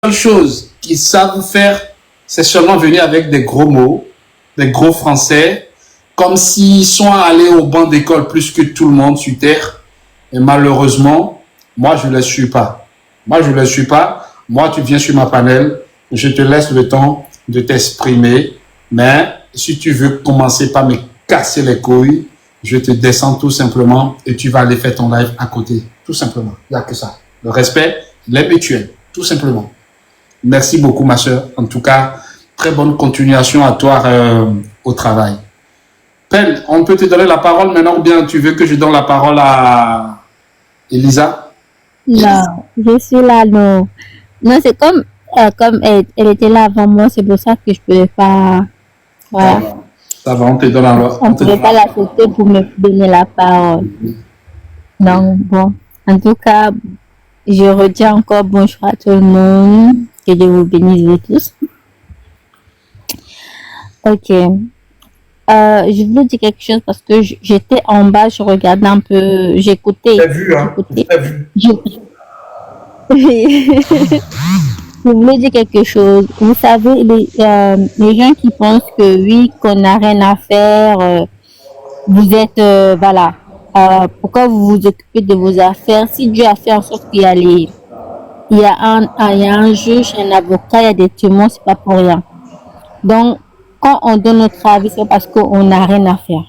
seule chose qu'ils savent faire, c'est seulement venir avec des gros mots, des gros français, comme s'ils sont allés au banc d'école plus que tout le monde sur Terre. Et malheureusement, moi, je ne les suis pas. Moi, tu viens sur ma panel, je te laisse le temps de t'exprimer. Mais si tu veux commencer par me casser les couilles, je te descends tout simplement et tu vas aller faire ton live à côté. Tout simplement. Il n'y a que ça. Le respect, il est mutuel. Tout simplement. Merci beaucoup, ma soeur. En tout cas, très bonne continuation à toi au travail. Pelle, on peut te donner la parole maintenant ou bien tu veux que je donne la parole à Elisa? Non, je suis là, non. Non, c'est comme elle était là avant moi, c'est pour ça que je ne pouvais pas. Voilà. Ça va, on te donne alors. On ne pouvait pas l'accepter pour me donner la parole. Donc, bon. En tout cas, je retiens encore bonjour à tout le monde. Que Dieu vous bénisse vous tous. Ok. Je voulais dire quelque chose parce que j'étais en bas, je regardais un peu, j'écoutais. T'as vu, hein? T'as vu. Je voulais dire quelque chose. Vous savez, les gens qui pensent que oui, qu'on n'a rien à faire, vous êtes, voilà. Pourquoi vous vous occupez de vos affaires? Si Dieu a fait en sorte qu'il y a il y a un juge, un avocat, il y a des témoins, c'est pas pour rien. Donc, quand on donne notre avis, c'est parce qu'on n'a rien à faire.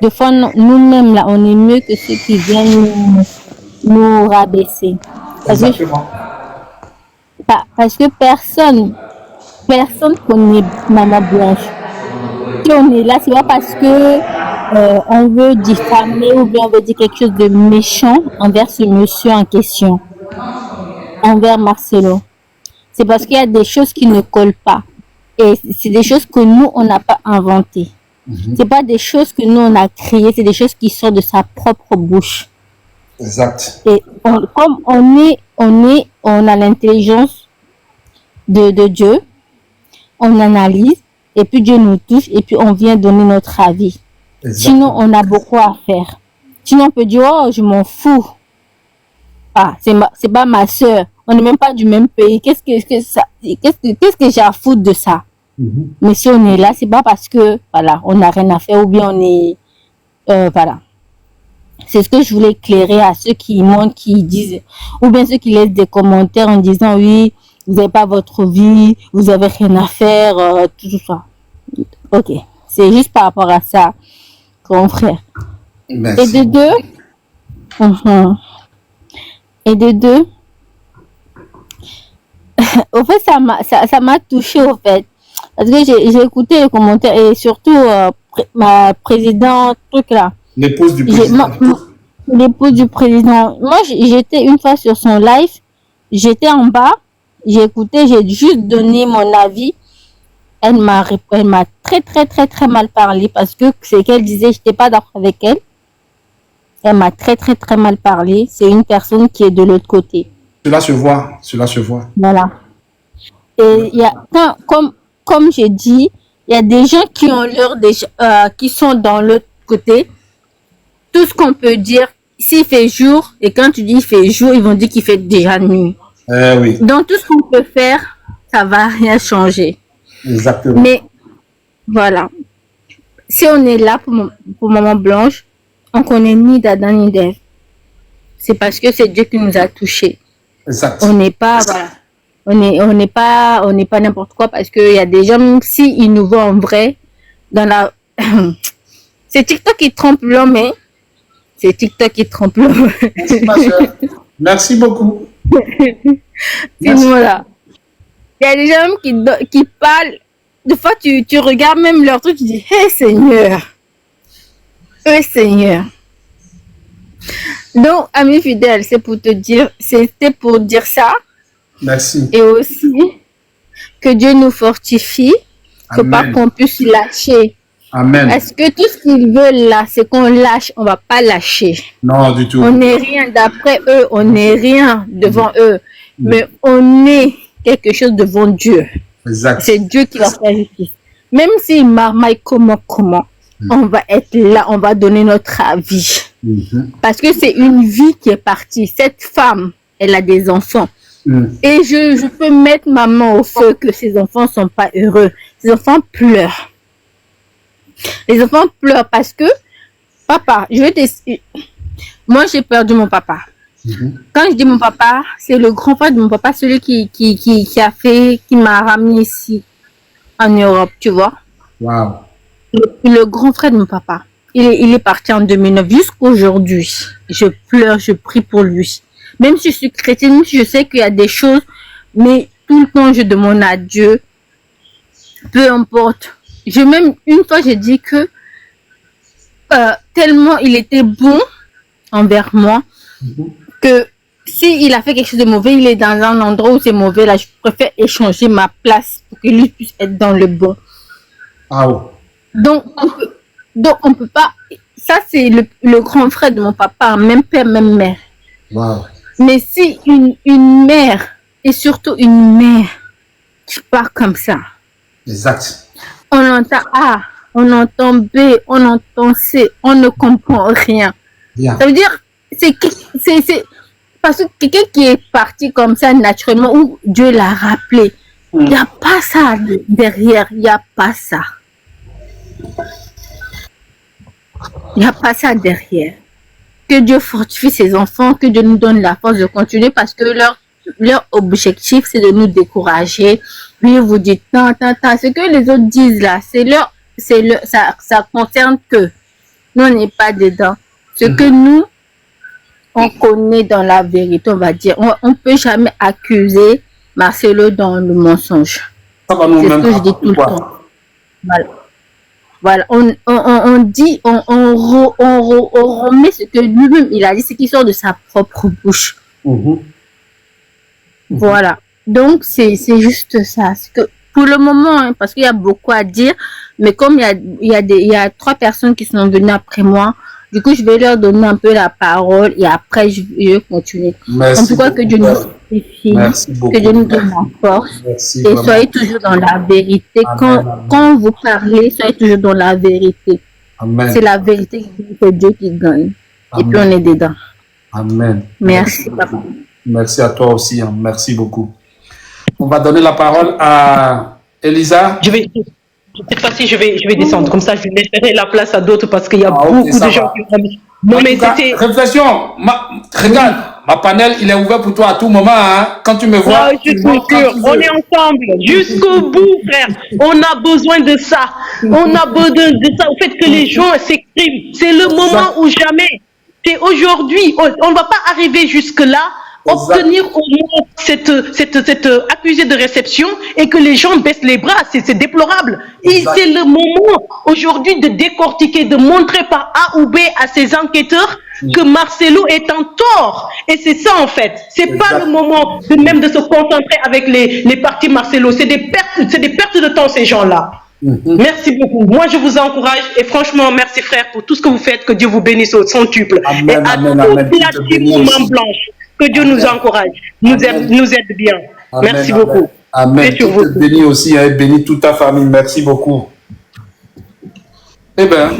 Des fois, nous-mêmes, là, on est mieux que ceux qui viennent nous rabaisser. Parce que personne connaît Maman Blanche. Si on est là, c'est pas parce que on veut diffamer ou bien on veut dire quelque chose de méchant envers ce monsieur en question, envers Marcelo. C'est parce qu'il y a des choses qui ne collent pas. Et c'est des choses que nous, on n'a pas inventées. C'est pas des choses que nous, on a créées, c'est des choses qui sortent de sa propre bouche. Exact. Et comme on a l'intelligence de Dieu, on analyse, et puis Dieu nous touche, et puis on vient donner notre avis. Exactement. Sinon, on a beaucoup à faire. Sinon, on peut dire, oh, je m'en fous. Ah, c'est pas ma soeur. On n'est même pas du même pays. Qu'est-ce que j'ai à foutre de ça? Mais si on est là, c'est pas parce que, voilà, on n'a rien à faire, ou bien on est, voilà. C'est ce que je voulais éclairer à ceux qui montent, qui disent, ou bien ceux qui laissent des commentaires en disant, oui, vous n'avez pas votre vie, vous n'avez rien à faire, tout ça. Ok. C'est juste par rapport à ça, grand frère. Merci. Et de deux, au fait, ça m'a touché, au fait. Parce que j'ai écouté les commentaires et surtout ma présidente, truc là. L'épouse du président. L'épouse du président. Moi, j'étais une fois sur son live, j'étais en bas, j'ai écouté, j'ai juste donné mon avis. Elle m'a très mal parlé parce que c'est qu'elle disait, j'étais pas d'accord avec elle. Elle m'a très mal parlé. C'est une personne qui est de l'autre côté. Cela se voit. Voilà. Et il y a, comme j'ai dit, il y a des gens qui ont qui sont dans l'autre côté. Tout ce qu'on peut dire, s'il fait jour, et quand tu dis il fait jour, ils vont dire qu'il fait déjà nuit. Oui. Donc tout ce qu'on peut faire, ça va rien changer. Exactement. Mais voilà. Si on est là pour Maman Blanche, on connaît ni d'Adam ni d'Ève. C'est parce que c'est Dieu qui nous a touchés. Exact. On n'est pas, voilà. On n'est pas n'importe quoi parce qu'il y a des gens, même s'ils nous voient en vrai, dans la. C'est TikTok qui trompe l'homme, hein. C'est TikTok qui trompe l'homme. Merci, ma soeur. Merci beaucoup. Voilà. Il y a des gens qui parlent. Des fois, tu regardes même leur truc, tu dis, hey Seigneur. Hey Seigneur. Donc, ami fidèle, c'était pour dire ça. Merci. Et aussi, que Dieu nous fortifie, que pas qu'on puisse lâcher. Amen. Parce que tout ce qu'ils veulent là, c'est qu'on lâche, on va pas lâcher. Non, du tout. On n'est rien d'après eux, on n'est rien devant eux, mais on est quelque chose devant Dieu. Exact. C'est Dieu qui va faire justice. Même s'il marmaille comment, on va être là, on va donner notre avis. Parce que c'est une vie qui est partie. Cette femme, elle a des enfants. Et je peux mettre ma main au feu que ces enfants ne sont pas heureux. Ces enfants pleurent. Les enfants pleurent parce que, papa, moi j'ai perdu mon papa. Quand je dis mon papa, c'est le grand frère de mon papa, celui qui m'a ramené ici en Europe, tu vois. Wow. Le grand frère de mon papa. Il est parti en 2009 jusqu'aujourd'hui. Je pleure, je prie pour lui. Même si je suis chrétienne, même si je sais qu'il y a des choses, mais tout le temps je demande à Dieu, peu importe. Une fois j'ai dit que tellement il était bon envers moi que s'il a fait quelque chose de mauvais, il est dans un endroit où c'est mauvais, là je préfère échanger ma place pour que lui puisse être dans le bon. Donc on peut pas. Ça c'est le grand frère de mon papa, même père, même mère. Wow. Mais si une mère, et surtout une mère, qui part comme ça. Exact. On entend A, on entend B, on entend C, on ne comprend rien. Bien. Ça veut dire, c'est parce que quelqu'un qui est parti comme ça naturellement, où Dieu l'a rappelé, il n'y a pas ça derrière, il n'y a pas ça. Il n'y a pas ça derrière. Que Dieu fortifie ses enfants, que Dieu nous donne la force de continuer parce que leur objectif, c'est de nous décourager. Lui, vous dites, tant. Ce que les autres disent là, ça concerne que nous, on n'est pas dedans. Ce que nous, on connaît dans la vérité, on va dire. On ne peut jamais accuser Marcelo dans le mensonge. C'est ce que je dis tout le temps. Voilà, on dit, on remet ce que lui-même il a dit, ce qui sort de sa propre bouche. Voilà, donc c'est juste ça. Que pour le moment, hein, parce qu'il y a beaucoup à dire, mais comme il y a 3 personnes qui sont venues après moi, du coup je vais leur donner un peu la parole et après je vais continuer. Merci. En tout cas, que Dieu nous fortifie, que Dieu nous donne la force. Merci, et soyez toujours dans la vérité. Quand vous parlez, soyez toujours dans la vérité. C'est la vérité que Dieu qui gagne. Amen. Et puis on est dedans. Amen. Merci, papa. Merci à toi aussi. Hein. Merci beaucoup. On va donner la parole à Elisa. Cette fois-ci, je vais descendre. Comme ça, je laisserai la place à d'autres parce qu'il y a beaucoup de gens qui ont... Non, mais c'était... Réflexion. Regarde, ma panel, il est ouvert pour toi à tout moment. Hein. Quand tu me vois... je suis sûr. On est ensemble. Jusqu'au bout, frère. On a besoin de ça. On a besoin de ça. Au fait que les gens s'expriment. C'est le moment où jamais. C'est aujourd'hui. On ne va pas arriver jusque-là. Obtenir au moins cette accusé de réception et que les gens baissent les bras, c'est déplorable. Et c'est le moment aujourd'hui de décortiquer, de montrer par A ou B à ces enquêteurs que Marcelo est en tort. Et c'est ça en fait. C'est pas le moment même de se concentrer avec les partis Marcelo. C'est des pertes de temps ces gens-là. Merci beaucoup. Moi, je vous encourage et franchement, merci frère pour tout ce que vous faites. Que Dieu vous bénisse au centuple. Et à toute la team Main Blanche. Que Dieu nous encourage, nous aide bien. Amen, merci beaucoup. Amen. Dieu te bénit aussi, et bénis toute ta famille. Merci beaucoup. Eh bien,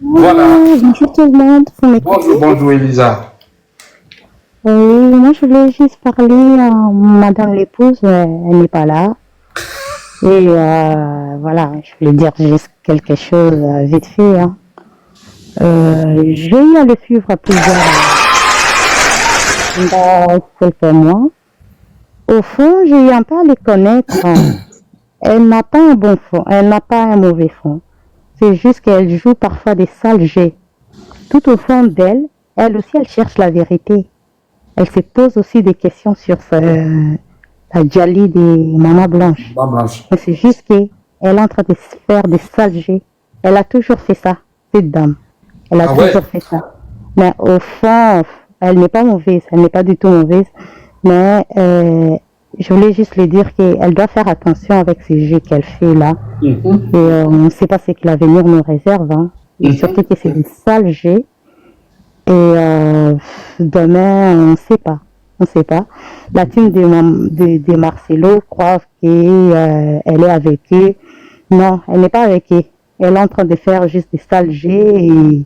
voilà. Bonjour tout le monde. Bonjour Elisa. Oui, moi je voulais juste parler à madame l'épouse, elle n'est pas là. Et voilà, je voulais dire juste quelque chose vite fait. Hein. J'ai eu à le suivre plusieurs dans quelques mois. Au fond, j'ai eu un peu à les connaître. Elle n'a pas un bon fond, elle n'a pas un mauvais fond. C'est juste qu'elle joue parfois des sales jeux. Tout au fond d'elle, elle aussi, elle cherche la vérité. Elle se pose aussi des questions sur la Djali des Maman Blanche. Mais c'est juste qu'elle est en train de faire des sales jeux. Elle a toujours fait ça, cette dame. Elle a toujours fait ça. Mais au fond, elle n'est pas mauvaise, elle n'est pas du tout mauvaise, mais je voulais juste lui dire qu'elle doit faire attention avec ces jeux qu'elle fait là. Et on ne sait pas ce que l'avenir nous réserve. Hein. Et surtout que c'est des sales jeux. Et demain, on ne sait pas. On ne sait pas. La team de Marcelo croit qu'elle est avec eux. Non, elle n'est pas avec eux. Elle est en train de faire juste des sales jeux et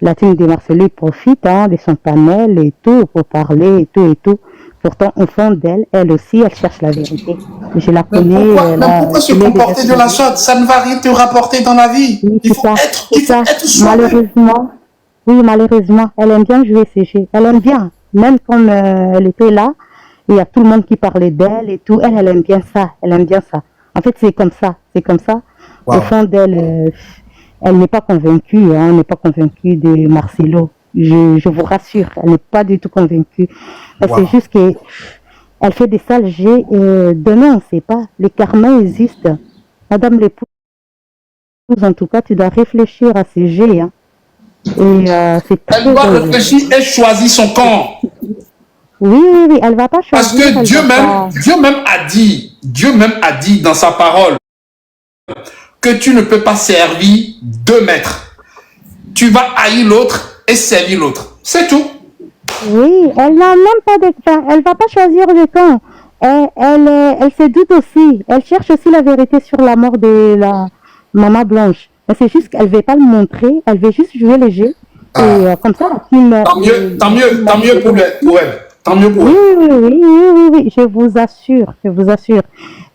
La team de Marcelo profite de son panel et tout pour parler et tout et tout. Pourtant, au fond d'elle, elle aussi, elle cherche la vérité. Je la connais. Mais pourquoi se comporter de la sorte? Ça ne va rien te rapporter dans la vie. Oui, Il faut être soi-même. Malheureusement, elle aime bien jouer ces jeux. Elle aime bien. Même comme elle était là, il y a tout le monde qui parlait d'elle et tout. Elle aime bien ça. Elle aime bien ça. En fait, c'est comme ça. C'est comme ça. Wow. Au fond d'elle, elle n'est pas convaincue. Elle n'est pas convaincue de Marcelo. Je vous rassure, elle n'est pas du tout convaincue. Wow. C'est juste qu'elle fait des sales jets et demain, on ne sait pas. Les karmas existent. Madame l'épouse, en tout cas, tu dois réfléchir à ces jets. Et c'est très elle doit réfléchir et choisir son camp. Oui, elle ne va pas choisir. Parce que Dieu même a dit dans sa parole que tu ne peux pas servir 2 maîtres. Tu vas haïr l'autre et servir l'autre. C'est tout. Oui, elle n'a même pas de camp. Elle ne va pas choisir de camp. Elle se doute aussi. Elle cherche aussi la vérité sur la mort de la maman Blanche. Mais c'est juste qu'elle ne veut pas le montrer. Elle veut juste jouer les jeux. Et comme ça, tant mieux pour elle. Tant mieux pour elle. Oui, je vous assure.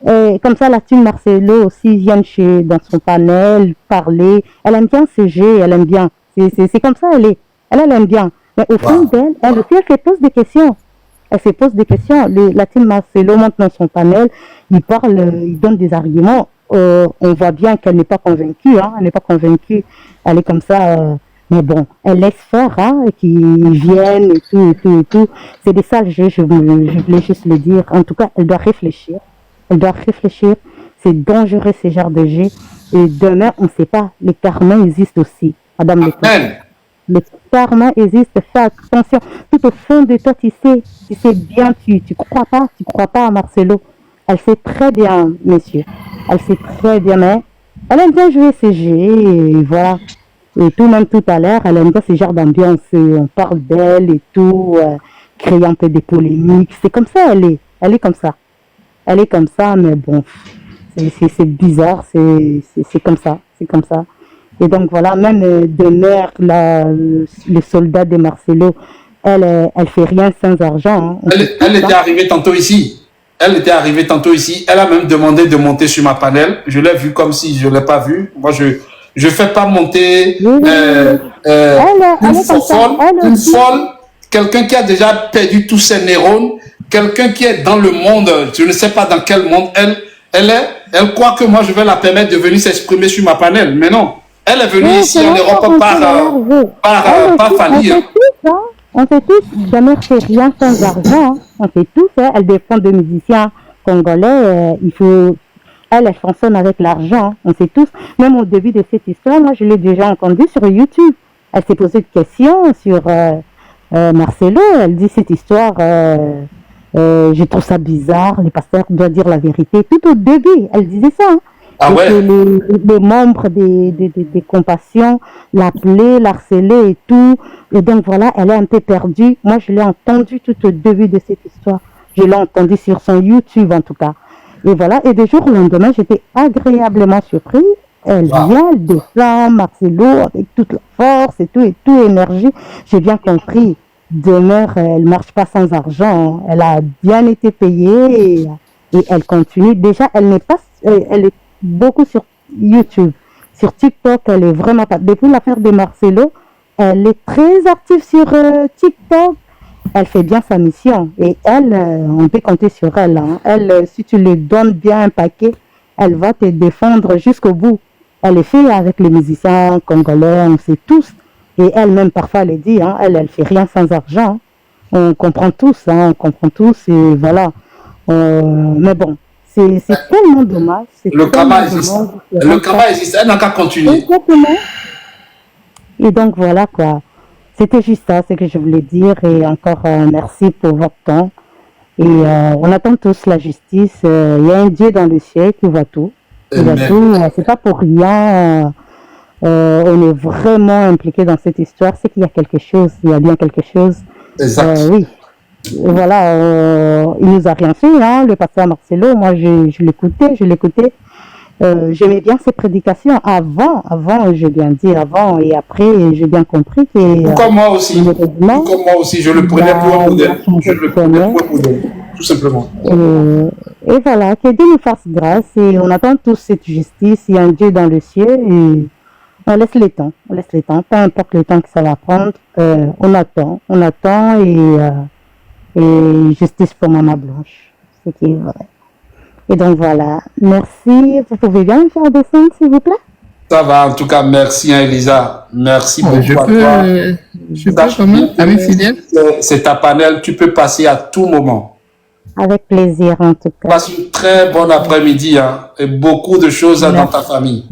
Et comme ça, la team Marcelo aussi vient dans son panel parler. Elle aime bien ce jeu, elle aime bien. C'est comme ça, elle aime bien. Mais au fond d'elle, elle aussi, elle se pose des questions. La team Marcelo monte dans son panel, il parle, il donne des arguments. On voit bien qu'elle n'est pas convaincue. Elle n'est pas convaincue. Elle est comme ça. Mais bon, elle laisse faire, qu'ils viennent et tout. C'est des sales jeux, je voulais juste le dire. En tout cas, elle doit réfléchir. C'est dangereux ce genre de jeu. Et demain, on ne sait pas. Les karmas existent aussi. Madame le karma existe. Fais attention. Tout au fond de toi, tu sais bien, tu crois pas à Marcelo. Elle sait très bien, monsieur. Elle sait très bien, mais elle aime bien jouer ces jeux. Et voilà. Et tout, même tout à l'heure, elle aime bien ce genre d'ambiance. On parle d'elle et tout, créer un peu des polémiques. C'est comme ça, elle est comme ça. Elle est comme ça, mais bon, c'est bizarre, c'est comme ça. Et donc voilà, même Demer, le soldat de Marcelo, elle fait rien sans argent. Elle était arrivée tantôt ici. Elle a même demandé de monter sur ma panel. Je l'ai vu comme si je ne l'ai pas vu. Moi, je fais pas monter une folle, quelqu'un qui a déjà perdu tous ses neurones, quelqu'un qui est dans le monde, je ne sais pas dans quel monde, elle croit que moi je vais la permettre de venir s'exprimer sur ma panel, mais non. Elle est venue ici en Europe par Fanny. On fait tous, Demer fait rien sans argent. On fait tous, elle défend des musiciens congolais, elle fonctionne avec l'argent, on sait tous. Même au début de cette histoire, moi je l'ai déjà entendu sur YouTube. Elle s'est posé des questions sur Marcelo. Elle dit cette histoire, je trouve ça bizarre, le pasteur doit dire la vérité. Tout au début, elle disait ça. Les membres des compassions l'appelaient, l'harcelaient et tout. Et donc voilà, elle est un peu perdue. Moi je l'ai entendu tout au début de cette histoire. Je l'ai entendu sur son YouTube en tout cas. Et voilà, et de jour au lendemain, j'étais agréablement surpris. Elle vient, elle défend Marcelo avec toute la force et tout, énergie. J'ai bien compris. Demer, elle marche pas sans argent. Elle a bien été payée et elle continue. Déjà, elle est beaucoup sur YouTube. Sur TikTok, elle est vraiment pas. Depuis l'affaire de Marcelo, elle est très active sur TikTok. Elle fait bien sa mission et elle, on peut compter sur elle. Elle, si tu lui donnes bien un paquet, elle va te défendre jusqu'au bout. Elle est fait avec les musiciens congolais, on sait tous. Et elle-même, parfois, elle dit, elle fait rien sans argent. On comprend tous, et voilà. Mais bon, c'est tellement dommage. Le karma existe, elle n'a qu'à continuer. Exactement. Et donc, voilà quoi. C'était juste ça, ce que je voulais dire. Et encore merci pour votre temps. Et on attend tous la justice. Il y a un Dieu dans le ciel qui voit tout. C'est pas pour rien. On est vraiment impliqué dans cette histoire. C'est qu'il y a quelque chose. Il y a bien quelque chose. Exact. Oui. Voilà. Il nous a rien fait. Le pasteur Marcelo. Moi, je l'écoutais. j'aimais bien ses prédications avant, je viens de dire avant et après, j'ai bien compris que Comme moi aussi. malheureusement, Comme moi aussi, je le prenais pour un il a modèle. changé Je de le prenais chemin. pour un modèle, tout simplement. Et voilà, que Dieu nous fasse grâce et on attend tous cette justice. Il y a un Dieu dans le ciel et on laisse le temps, peu importe le temps que ça va prendre, on attend et justice pour Maman Blanche, ce qui est vrai. Et donc voilà, merci. Vous pouvez bien me faire descendre, s'il vous plaît? Ça va, en tout cas, merci, hein, Elisa. Merci beaucoup Je à toi. peux Sache quand même, bien que ami fidèle. c'est ta panel, tu peux passer à tout moment. Avec plaisir, en tout cas. Passe une très bonne après-midi, hein, et beaucoup de choses dans ta famille.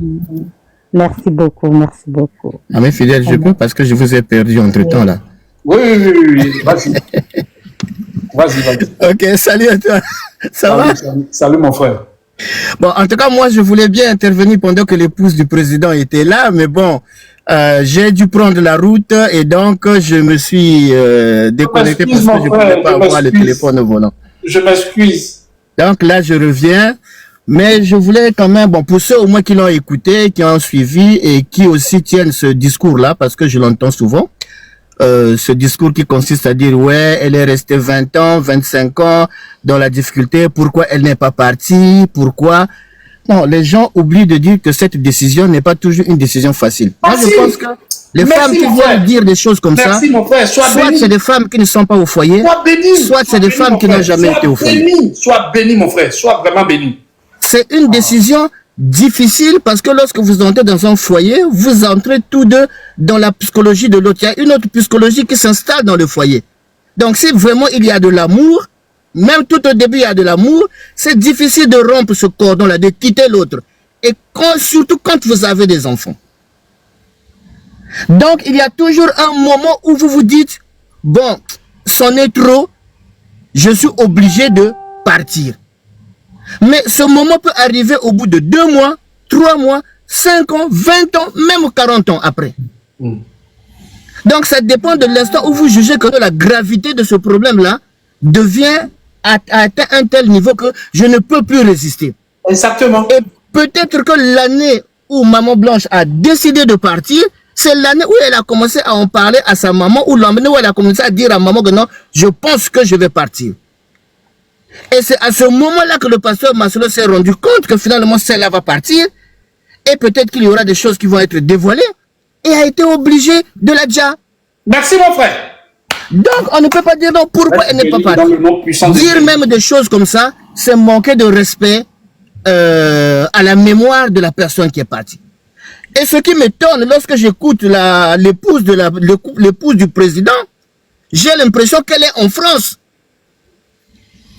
Merci beaucoup, merci beaucoup. Ami fidèle, je peux parce que je vous ai perdu entre-temps là. Oui. Vas-y. Vas-y. Ok, salut à toi. Ça va? Salut, mon frère. Bon, en tout cas, moi, je voulais bien intervenir pendant que l'épouse du président était là, mais bon, j'ai dû prendre la route et donc je me suis déconnecté parce que je ne pouvais pas avoir le téléphone au volant. Je m'excuse. Donc là, je reviens, mais je voulais quand même, bon, pour ceux au moins qui l'ont écouté, qui ont suivi et qui aussi tiennent ce discours-là, parce que je l'entends souvent, ce discours qui consiste à dire, ouais, elle est restée 20 ans, 25 ans dans la difficulté, pourquoi elle n'est pas partie, pourquoi... Non, les gens oublient de dire que cette décision n'est pas toujours une décision facile. Moi, je pense que les femmes qui viennent dire des choses comme ça, soit c'est des femmes qui ne sont pas au foyer, soit c'est des femmes qui n'ont jamais été au foyer. Sois béni, mon frère, sois vraiment béni. C'est une décision difficile parce que lorsque vous entrez dans un foyer, vous entrez tous deux dans la psychologie de l'autre. Il y a une autre psychologie qui s'installe dans le foyer. Donc si vraiment il y a de l'amour, même tout au début il y a de l'amour, c'est difficile de rompre ce cordon-là, de quitter l'autre. Et surtout quand vous avez des enfants. Donc il y a toujours un moment où vous vous dites, bon, c'en est trop, je suis obligé de partir. Mais ce moment peut arriver au bout de 2 mois, 3 mois, 5 ans, 20 ans, même 40 ans après. Donc ça dépend de l'instant où vous jugez que la gravité de ce problème-là devient atteint un tel niveau que je ne peux plus résister. Exactement. Et peut-être que l'année où Maman Blanche a décidé de partir, c'est l'année où elle a commencé à en parler à sa maman, ou l'année où elle a commencé à dire à maman que non, je pense que je vais partir. Et c'est à ce moment-là que le pasteur Masolo s'est rendu compte que finalement celle-là va partir et peut-être qu'il y aura des choses qui vont être dévoilées et a été obligé de la dire. Merci mon frère. Donc on ne peut pas dire non, pourquoi elle n'est pas partie. Dire même des choses comme ça, c'est manquer de respect à la mémoire de la personne qui est partie. Et ce qui m'étonne lorsque j'écoute l'épouse du président, j'ai l'impression qu'elle est en France.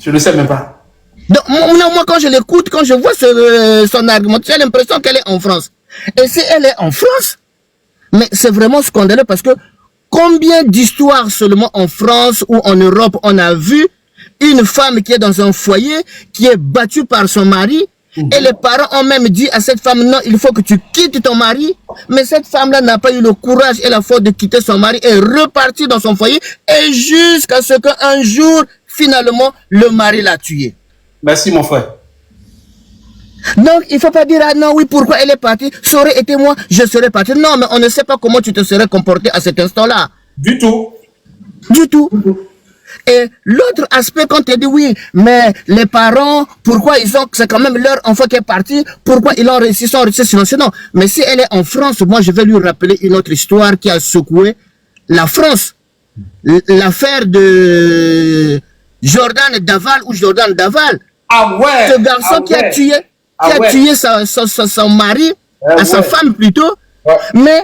Je ne sais même pas. Donc, moi, quand je l'écoute, quand je vois son argument, j'ai l'impression qu'elle est en France. Et si elle est en France, mais c'est vraiment scandaleux parce que combien d'histoires seulement en France ou en Europe on a vu une femme qui est dans un foyer, qui est battue par son mari, et les parents ont même dit à cette femme, non, il faut que tu quittes ton mari, mais cette femme-là n'a pas eu le courage et la force de quitter son mari et repartir dans son foyer, et jusqu'à ce qu'un jour, finalement, le mari l'a tué. Merci mon frère. Donc, il ne faut pas dire, ah non, oui, pourquoi elle est partie, ça aurait été moi, je serais parti. Non, mais on ne sait pas comment tu te serais comporté à cet instant-là. Du tout. Du tout. Et l'autre aspect, quand tu dis oui, mais les parents, pourquoi c'est quand même leur enfant qui est parti, pourquoi ils ont réussi, sinon. Mais si elle est en France, moi je vais lui rappeler une autre histoire qui a secoué la France. L'affaire de Jordan Daval ou Jordan Daval. Ah ouais. Ce garçon qui a tué son mari, sa femme plutôt, mais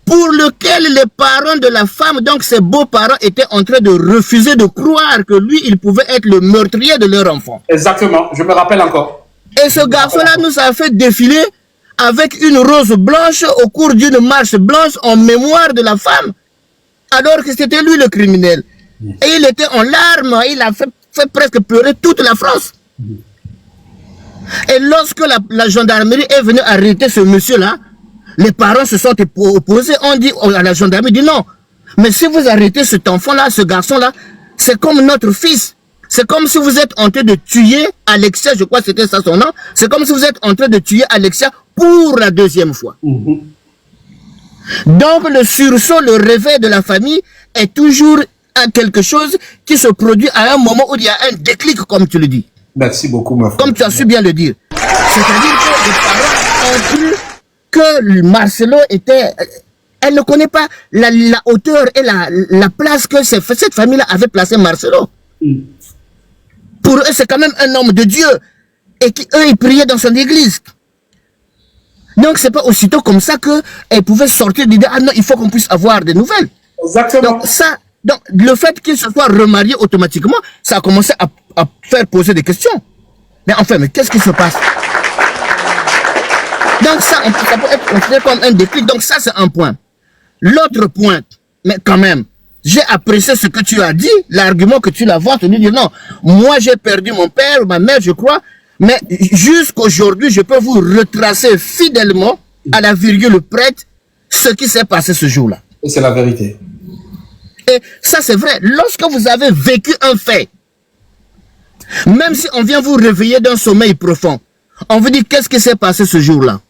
pour lequel les parents de la femme, donc ses beaux-parents, étaient en train de refuser de croire que lui, il pouvait être le meurtrier de leur enfant. Exactement, je me rappelle encore. Et ce garçon-là nous a fait défiler avec une rose blanche au cours d'une marche blanche en mémoire de la femme, alors que c'était lui le criminel. Et il était en larmes, il a fait presque pleurer toute la France. Et lorsque la gendarmerie est venue arrêter ce monsieur-là, les parents se sont opposés, on dit à la gendarmerie, dit non, mais si vous arrêtez cet enfant-là, ce garçon-là, c'est comme notre fils, c'est comme si vous êtes en train de tuer Alexia, je crois que c'était ça son nom, c'est comme si vous êtes en train de tuer Alexia pour la deuxième fois. Donc le sursaut, le réveil de la famille est toujours quelque chose qui se produit à un moment où il y a un déclic, comme tu le dis. Merci beaucoup, ma frère. Comme tu as su bien le dire. C'est-à-dire que les parents ont cru que Marcelo était... Elle ne connaît pas la hauteur et la place que cette famille-là avait placé Marcelo. Pour eux, c'est quand même un homme de Dieu. Et eux, ils priaient dans son église. Donc, c'est pas aussitôt comme ça qu'elle pouvait sortir l'idée, ah non, il faut qu'on puisse avoir des nouvelles. Exactement. Donc, le fait qu'il se soit remarié automatiquement, ça a commencé à faire poser des questions. Mais enfin, mais qu'est-ce qui se passe? Donc, ça peut être considéré comme un déclic. Donc, ça, c'est un point. L'autre point, mais quand même, j'ai apprécié ce que tu as dit, l'argument que tu l'as vendu, tu dis non, moi j'ai perdu mon père, ma mère, je crois, mais jusqu'aujourd'hui, je peux vous retracer fidèlement, à la virgule près, ce qui s'est passé ce jour-là. Et c'est la vérité. Et ça, c'est vrai. Lorsque vous avez vécu un fait, même si on vient vous réveiller d'un sommeil profond, on vous dit qu'est-ce qui s'est passé ce jour-là.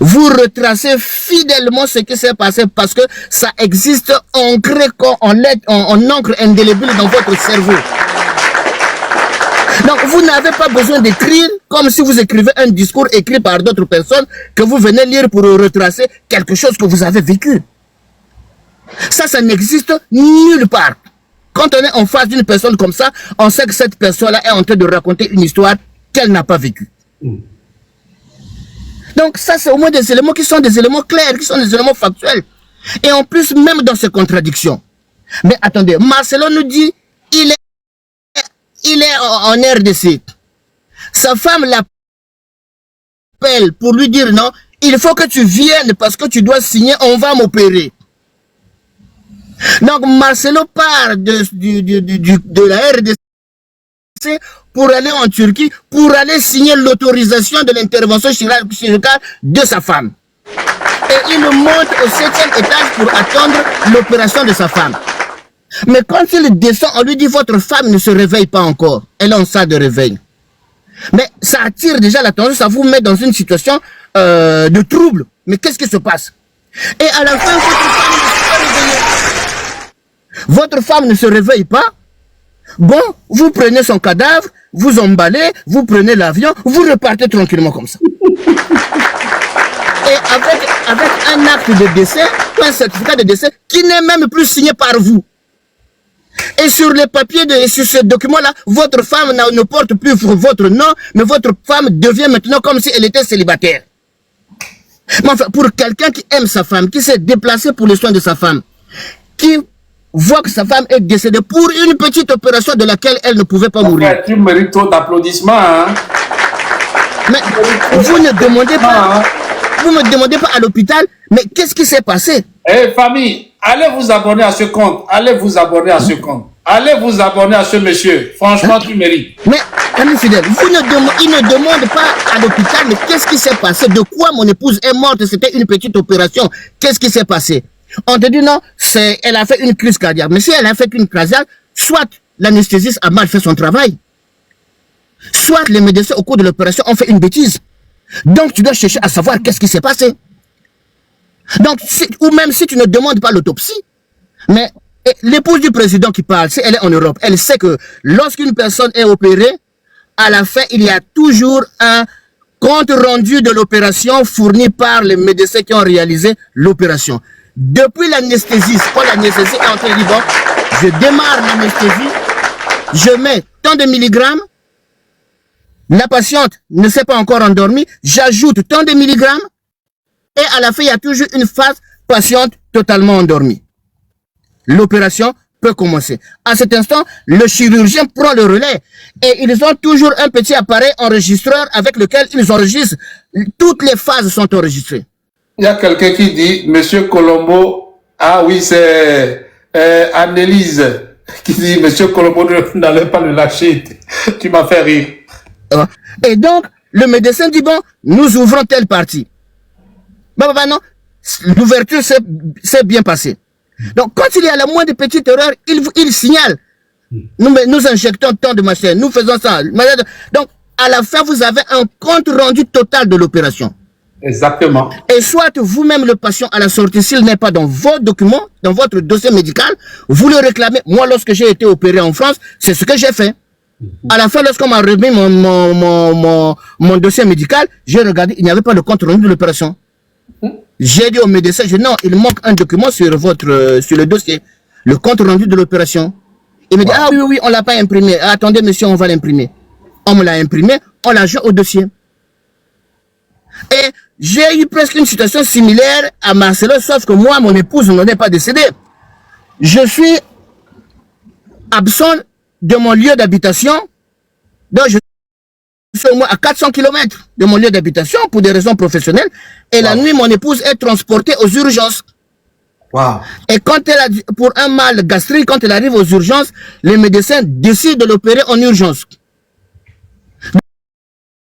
Vous retracez fidèlement ce qui s'est passé parce que ça existe ancré en encre indélébile dans votre cerveau. Donc, vous n'avez pas besoin d'écrire comme si vous écrivez un discours écrit par d'autres personnes que vous venez lire pour retracer quelque chose que vous avez vécu. Ça n'existe nulle part. Quand on est en face d'une personne comme ça, on sait que cette personne-là est en train de raconter une histoire qu'elle n'a pas vécue. Donc ça, c'est au moins des éléments qui sont des éléments clairs, qui sont des éléments factuels. Et en plus, même dans ces contradictions. Mais attendez, Marcelo nous dit, il est en RDC. Sa femme l'appelle pour lui dire non, il faut que tu viennes parce que tu dois signer, on va m'opérer. Donc Marcelo part de la RDC pour aller en Turquie, pour aller signer l'autorisation de l'intervention chirurgicale de sa femme. Et il monte au 7e étage pour attendre l'opération de sa femme. Mais quand il descend, on lui dit votre femme ne se réveille pas encore. Elle est en salle de réveil. Mais ça attire déjà l'attention, ça vous met dans une situation de trouble. Mais qu'est-ce qui se passe? Et à la fin, votre femme ne se réveille pas. Bon, vous prenez son cadavre, vous emballez, vous prenez l'avion, vous repartez tranquillement comme ça. Et avec un acte de décès, un certificat de décès qui n'est même plus signé par vous. Et sur les papiers, sur ce document-là, votre femme ne porte plus votre nom, mais votre femme devient maintenant comme si elle était célibataire. Mais enfin, pour quelqu'un qui aime sa femme, qui s'est déplacé pour les soins de sa femme, qui voit que sa femme est décédée pour une petite opération de laquelle elle ne pouvait pas mourir. Ouais, tu mérites trop d'applaudissements, hein? Mais vous ne demandez pas, vous me demandez pas à l'hôpital, mais qu'est-ce qui s'est passé? Eh, famille, allez vous abonner à ce compte. Allez vous abonner à ce compte. Allez vous abonner à ce monsieur. Franchement, tu mérites. Mais, amis fidèles, il ne demande pas à l'hôpital, mais qu'est-ce qui s'est passé? De quoi mon épouse est morte? C'était une petite opération. Qu'est-ce qui s'est passé? On te dit non, elle a fait une crise cardiaque. Mais si elle a fait une crise cardiaque, soit l'anesthésiste a mal fait son travail, soit les médecins au cours de l'opération ont fait une bêtise. Donc tu dois chercher à savoir qu'est-ce qui s'est passé. Donc, ou même si tu ne demandes pas l'autopsie, mais l'épouse du président qui parle, si elle est en Europe, elle sait que lorsqu'une personne est opérée, à la fin, il y a toujours un compte rendu de l'opération fourni par les médecins qui ont réalisé l'opération. Depuis l'anesthésie, quand l'anesthésie est en train de dire, bon, je démarre l'anesthésie, je mets tant de milligrammes, la patiente ne s'est pas encore endormie, j'ajoute tant de milligrammes, et à la fin, il y a toujours une phase patiente totalement endormie. L'opération peut commencer. À cet instant, le chirurgien prend le relais et ils ont toujours un petit appareil enregistreur avec lequel ils enregistrent. Toutes les phases sont enregistrées. Il y a quelqu'un qui dit, Monsieur Colombo, ah oui, c'est Annelise qui dit, Monsieur Colombo, n'allez pas le lâcher. Tu m'as fait rire. Et donc, le médecin dit, bon, nous ouvrons telle partie. Bah, non, l'ouverture s'est bien passée. Donc, quand il y a la moindre petite erreur, il signale. Nous injectons tant de machins, nous faisons ça. Donc, à la fin, vous avez un compte rendu total de l'opération. Exactement. Et soit vous-même, le patient, à la sortie, s'il n'est pas dans vos documents, dans votre dossier médical, vous le réclamez. Moi, lorsque j'ai été opéré en France, c'est ce que j'ai fait. À la fin, lorsqu'on m'a remis mon dossier médical, j'ai regardé, il n'y avait pas de compte rendu de l'opération. J'ai dit au médecin, non, il manque un document sur le dossier, le compte rendu de l'opération. Il me dit, ah oui, on l'a pas imprimé. Ah, attendez, monsieur, on va l'imprimer. On me l'a imprimé, on l'a joint au dossier. Et j'ai eu presque une situation similaire à Marcelo, sauf que moi, mon épouse n'en est pas décédée. Je suis absent de mon lieu d'habitation, donc je suis au moins à 400 km de mon lieu d'habitation pour des raisons professionnelles. Et la nuit, mon épouse est transportée aux urgences. Et quand elle a, pour un mal gastrique, quand elle arrive aux urgences, les médecins décident de l'opérer en urgence.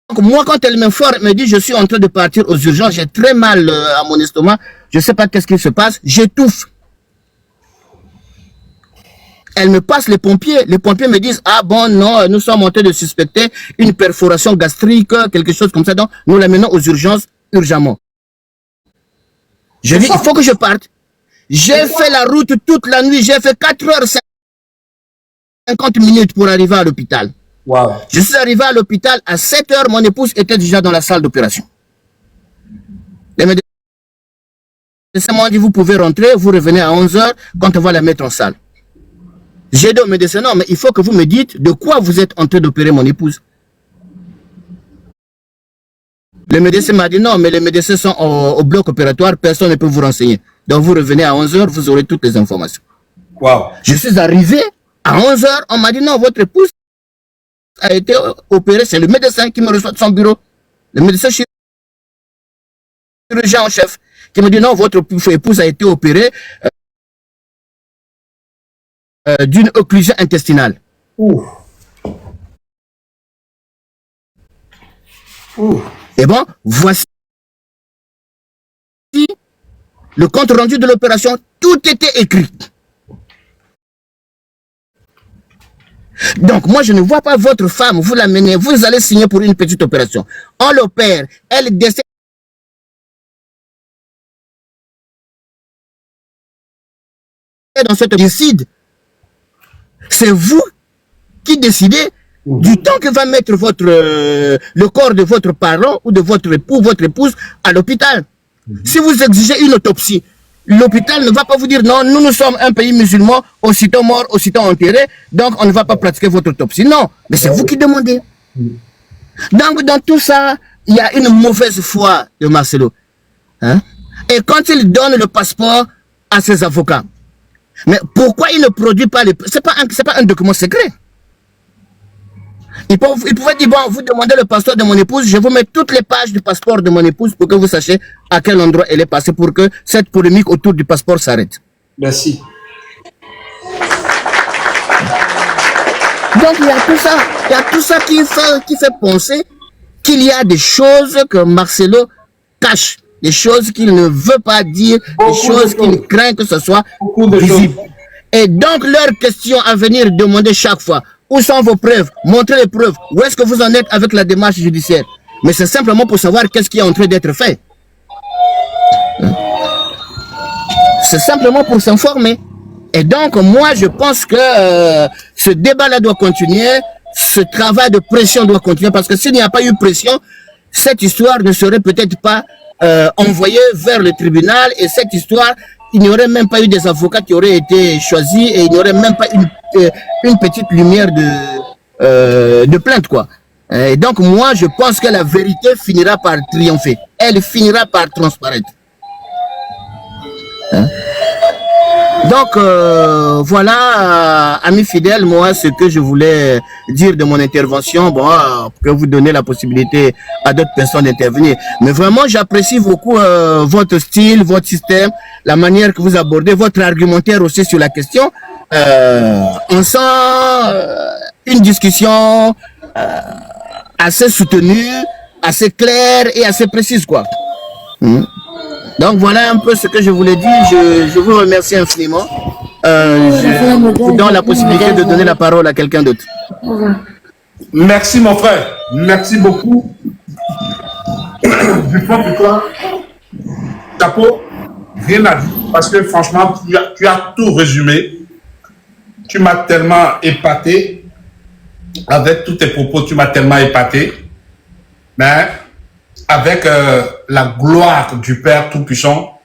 Donc, moi, quand elle m'informe, elle me dit, je suis en train de partir aux urgences, j'ai très mal à mon estomac, je ne sais pas qu'est-ce qui se passe, j'étouffe. Elle me passe les pompiers me disent, ah bon, non, nous sommes en train de suspecter une perforation gastrique, quelque chose comme ça, donc nous l'amenons aux urgences urgemment. Je dis, il faut que je parte. J'ai fait la route toute la nuit, j'ai fait 4h50 minutes pour arriver à l'hôpital. Je suis arrivé à l'hôpital à 7h, mon épouse était déjà dans la salle d'opération. Les médecins m'ont dit, vous pouvez rentrer, vous revenez à 11h quand on va la mettre en salle. J'ai dit au médecin, non, mais il faut que vous me dites de quoi vous êtes en train d'opérer mon épouse. Le médecin m'a dit, non, mais les médecins sont au bloc opératoire, personne ne peut vous renseigner. Donc vous revenez à 11h, vous aurez toutes les informations. Je suis arrivé à 11h, on m'a dit, non, votre épouse a été opérée, c'est le médecin qui me reçoit de son bureau. Le médecin chirurgien en chef qui me dit, non, votre épouse a été opérée d'une occlusion intestinale. Et bon, voici le compte rendu de l'opération. Tout était écrit. Donc, moi, je ne vois pas votre femme, vous l'amenez, vous allez signer pour une petite opération. On l'opère, elle décède dans cette décide. C'est vous qui décidez du temps que va mettre le corps de votre parent ou de votre époux, votre épouse à l'hôpital. Si vous exigez une autopsie, l'hôpital ne va pas vous dire non, nous sommes un pays musulman, aussitôt mort, aussitôt enterré, donc on ne va pas pratiquer votre autopsie. Non, mais c'est vous qui demandez. Donc dans tout ça, il y a une mauvaise foi de Marcelo. Hein? Et quand il donne le passeport à ses avocats, mais pourquoi il ne produit pas les... C'est pas un document secret. Il pouvait dire, bon, vous demandez le passeport de mon épouse, je vous mets toutes les pages du passeport de mon épouse pour que vous sachiez à quel endroit elle est passée, pour que cette polémique autour du passeport s'arrête. Merci. Donc il y a tout ça qui fait penser qu'il y a des choses que Marcelo cache, des choses qu'il ne veut pas dire, des choses qu'il craint que ce soit visible. Et donc leur question à venir demander chaque fois, où sont vos preuves? Montrez les preuves. Où est-ce que vous en êtes avec la démarche judiciaire? Mais c'est simplement pour savoir qu'est-ce qui est en train d'être fait. C'est simplement pour s'informer. Et donc, moi, je pense que ce débat-là doit continuer, ce travail de pression doit continuer, parce que s'il n'y a pas eu pression, cette histoire ne serait peut-être pas envoyée vers le tribunal, et cette histoire, il n'y aurait même pas eu des avocats qui auraient été choisis, et il n'y aurait même pas une petite lumière de plainte, quoi. Et donc, moi, je pense que la vérité finira par triompher. Elle finira par transparaître. Hein? Donc, voilà, amis fidèles, moi, ce que je voulais dire de mon intervention, bon, que vous donnez la possibilité à d'autres personnes d'intervenir. Mais vraiment, j'apprécie beaucoup votre style, votre système, la manière que vous abordez, votre argumentaire aussi sur la question. On sent une discussion assez soutenue, assez claire et assez précise, quoi. Donc voilà un peu ce que je voulais dire. Je vous remercie infiniment. vous donne la possibilité de donner la parole à quelqu'un d'autre. Merci mon frère, merci beaucoup. Du fond de toi, chapeau, rien à dire, parce que franchement, tu as tout résumé. Tu m'as tellement épaté, avec tous tes propos, tu m'as tellement épaté. Mais avec la gloire du Père Tout-Puissant,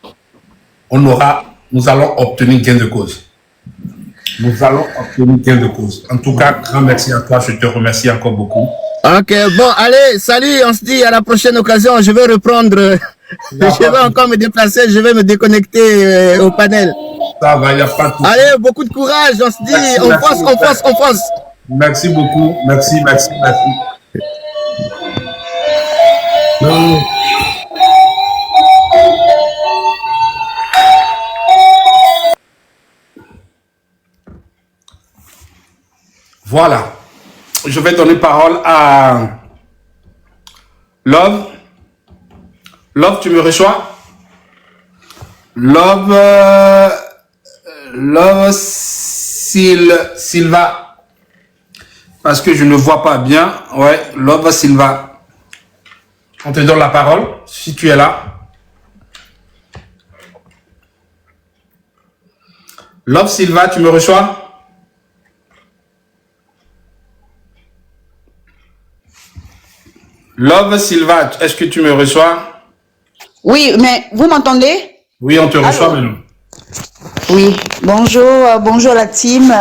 nous allons obtenir gain de cause. Nous allons obtenir gain de cause. En tout cas, grand merci à toi. Je te remercie encore beaucoup. Ok, bon, allez, salut, on se dit à la prochaine occasion. Je vais reprendre, je vais encore me déplacer, je vais me déconnecter au panel. Ça va, il n'y a pas de tout. Allez, beaucoup de courage, on se dit, Merci, on merci, fonce, on fonce, on fonce. Merci beaucoup. Merci, merci, merci. Voilà. Je vais donner parole à Love. Love, tu me reçois? Love, Silva. Parce que je ne vois pas bien. Ouais, Love Silva. On te donne la parole, si tu es là. Love Silva, tu me reçois? Love Silva, est-ce que tu me reçois? Oui, mais vous m'entendez? Oui, on te reçoit maintenant. Oui, bonjour, bonjour la team.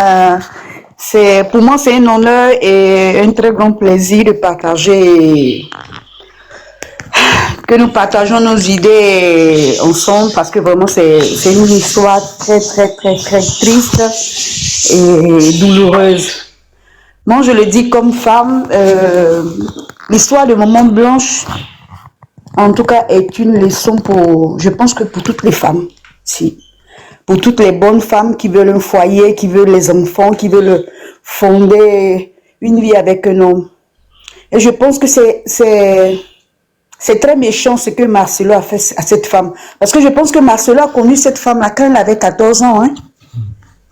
Pour moi, c'est un honneur et un très grand plaisir de partager, que nous partageons nos idées ensemble parce que vraiment c'est une histoire très triste et douloureuse. Moi, je le dis comme femme, l'histoire de Maman Blanche, en tout cas, est une leçon je pense que pour toutes les femmes, si. Pour toutes les bonnes femmes qui veulent un foyer, qui veulent les enfants, qui veulent fonder une vie avec un homme. Et je pense que c'est très méchant ce que Marcelo a fait à cette femme. Parce que je pense que Marcelo a connu cette femme-là quand elle avait 14 ans. Hein?